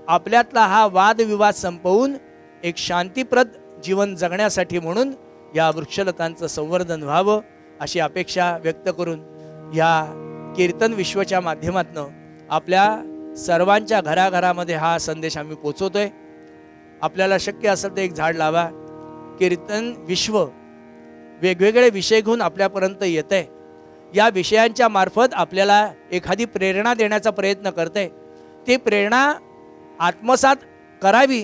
आपल्यातला हा वादविवाद संपवून एक शांतीप्रद जीवन जगण्यासाठी म्हणून या वृक्षलतांचं संवर्धन व्हावं अशी अपेक्षा व्यक्त करून या कीर्तन विश्वच्या माध्यमातून आपल्या सर्वांच्या घराघरामध्ये हा संदेश आम्ही पोचवतोय. आपल्याला शक्य असेल तर एक झाड लावा. कीर्तन विश्व वेगवेगळे विषय घेऊन आपल्यापर्यंत येतंय. या विषयांच्या मार्फत आपल्याला एखादी प्रेरणा देण्याचा प्रयत्न करते. ती प्रेरणा आत्मसात करावी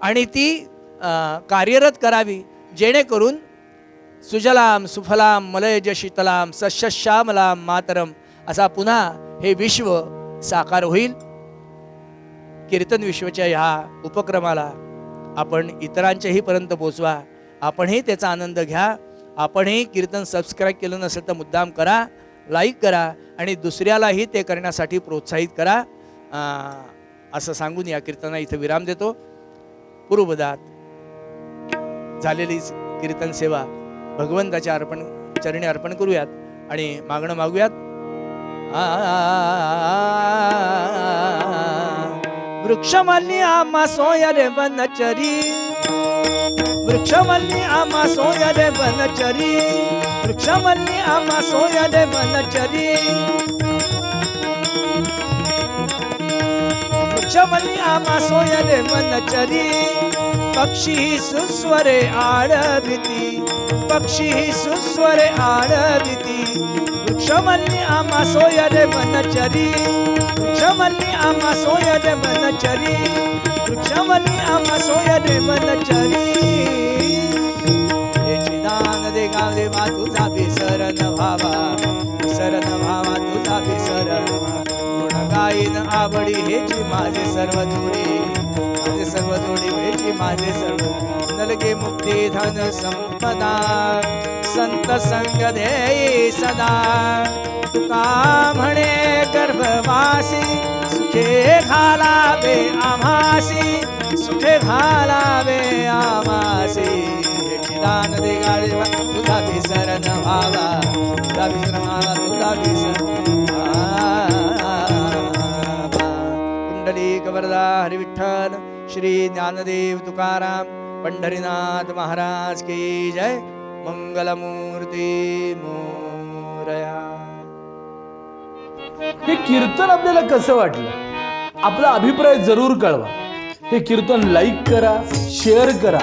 आणि ती कार्यरत करावी, जेणेकरून सुजलाम सुफलाम मलयज शीतलाम सस्यश्यामलाम मातरम असा पुन्हा हे विश्व साकार होईल. कीर्तन विश्वच्या ह्या उपक्रमाला आपण इतरांच्याही पर्यंत पोचवा. आपणही त्याचा आनंद घ्या. आपणही कीर्तन सबस्क्राईब केलं नसेल तर मुद्दाम करा, लाईक करा आणि दुसऱ्यालाही ते करण्यासाठी प्रोत्साहित करा. असं सांगून या कीर्तना इथं विराम देतो. पूर्वदात झालेली कीर्तन सेवा भगवंताच्या चरणी अर्पण करूयात आणि मागणं मागूयात. वृक्षवल्ली आम्हा सोय रे वनचरी, वृक्षवल्ली आम्हा सोय रे वनचरी, वृक्षवल्ली आम्हा सोय रे वनचरी, वृक्षवल्ली आम्हा सोय रे वनचरी, पक्षी सुस्वरे आळविती, पक्षी सुस्वरे आळविती, वृक्षवल्ली आम्हा सोय रे वनचरी, वृक्षवल्ली आम्हा सोय रे वनचरी, वृक्षवल्ली आम्हा सोय रे वनचरी. हे चिदान दे गाव देवा तुझा विसरण व्हावा, विसरण व्हावा तुझा विसरण व्हावा. हेची माझे सर्व जोडी, माझे सर्व जोडी हेची माझे सर्व नलगे मुक्ती धन संपदा संत संग देई सदा तुका म्हणे गर्भवासी सुखे घालावे आम्हासी सुखे घालावे आम्हासी हेची दान दे गाडी तुझा विसरण व्हावा तुझा विसरण व्हावा तुझा विसरण पुंडलिक वरदा हरी विठ्ठल श्री ज्ञानदेव तुकाराम पंढरीनाथ महाराज की जय मंगलमूर्ती मोरया. हे कीर्तन आपल्याला कसं वाटलं आपला अभिप्राय जरूर कळवा. हे कीर्तन लाईक करा, शेअर करा.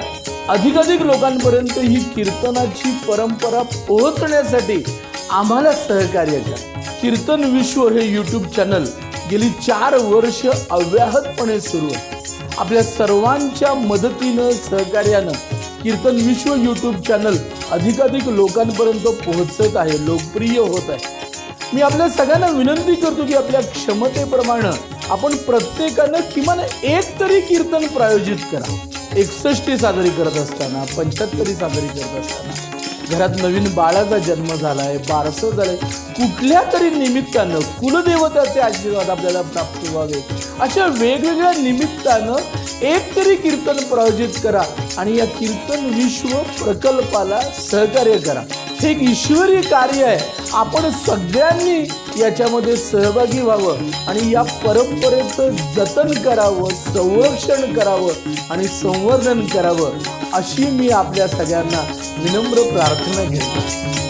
अधिकाधिक लोकांपर्यंत ही कीर्तनाची परंपरा पोहोचण्यासाठी आम्हाला सहकार्य करा. कीर्तन विश्व हे यूट्यूब चॅनल गेली 4 वर्ष अव्याहतपणे सुरू आहे. आपल्या सर्वांच्या मदतीनं सहकार्यानं कीर्तन विश्व यूट्यूब चॅनल अधिकाधिक लोकांपर्यंत पोहोचत आहे, लोकप्रिय होत आहे. मी आपल्या सगळ्यांना विनंती करतो की आपल्या क्षमतेप्रमाणे आपण प्रत्येकानं किमान एक तरी कीर्तन प्रायोजित करा. 61 साजरी करत असताना, 75 साजरी करत असताना, घरात नवीन बाळाचा जन्म झालाय, बारसं झालंय, कुठल्या तरी निमित्तानं कुलदेवताचे आशीर्वाद आपल्याला प्राप्त व्हावे अशा वेगवेगळ्या निमित्तानं एक तरी कीर्तन प्रायोजित करा आणि या कीर्तन विश्व प्रकल्पाला सहकार्य करा. हे एक ईश्वरी कार्य आहे. आपण सगळ्यांनी याच्यामध्ये सहभागी व्हावं आणि या परंपरेचं जतन करावं, संरक्षण करावं आणि संवर्धन करावं अशी मी आपल्या सगळ्यांना विनम्र प्रार्थना घेतो.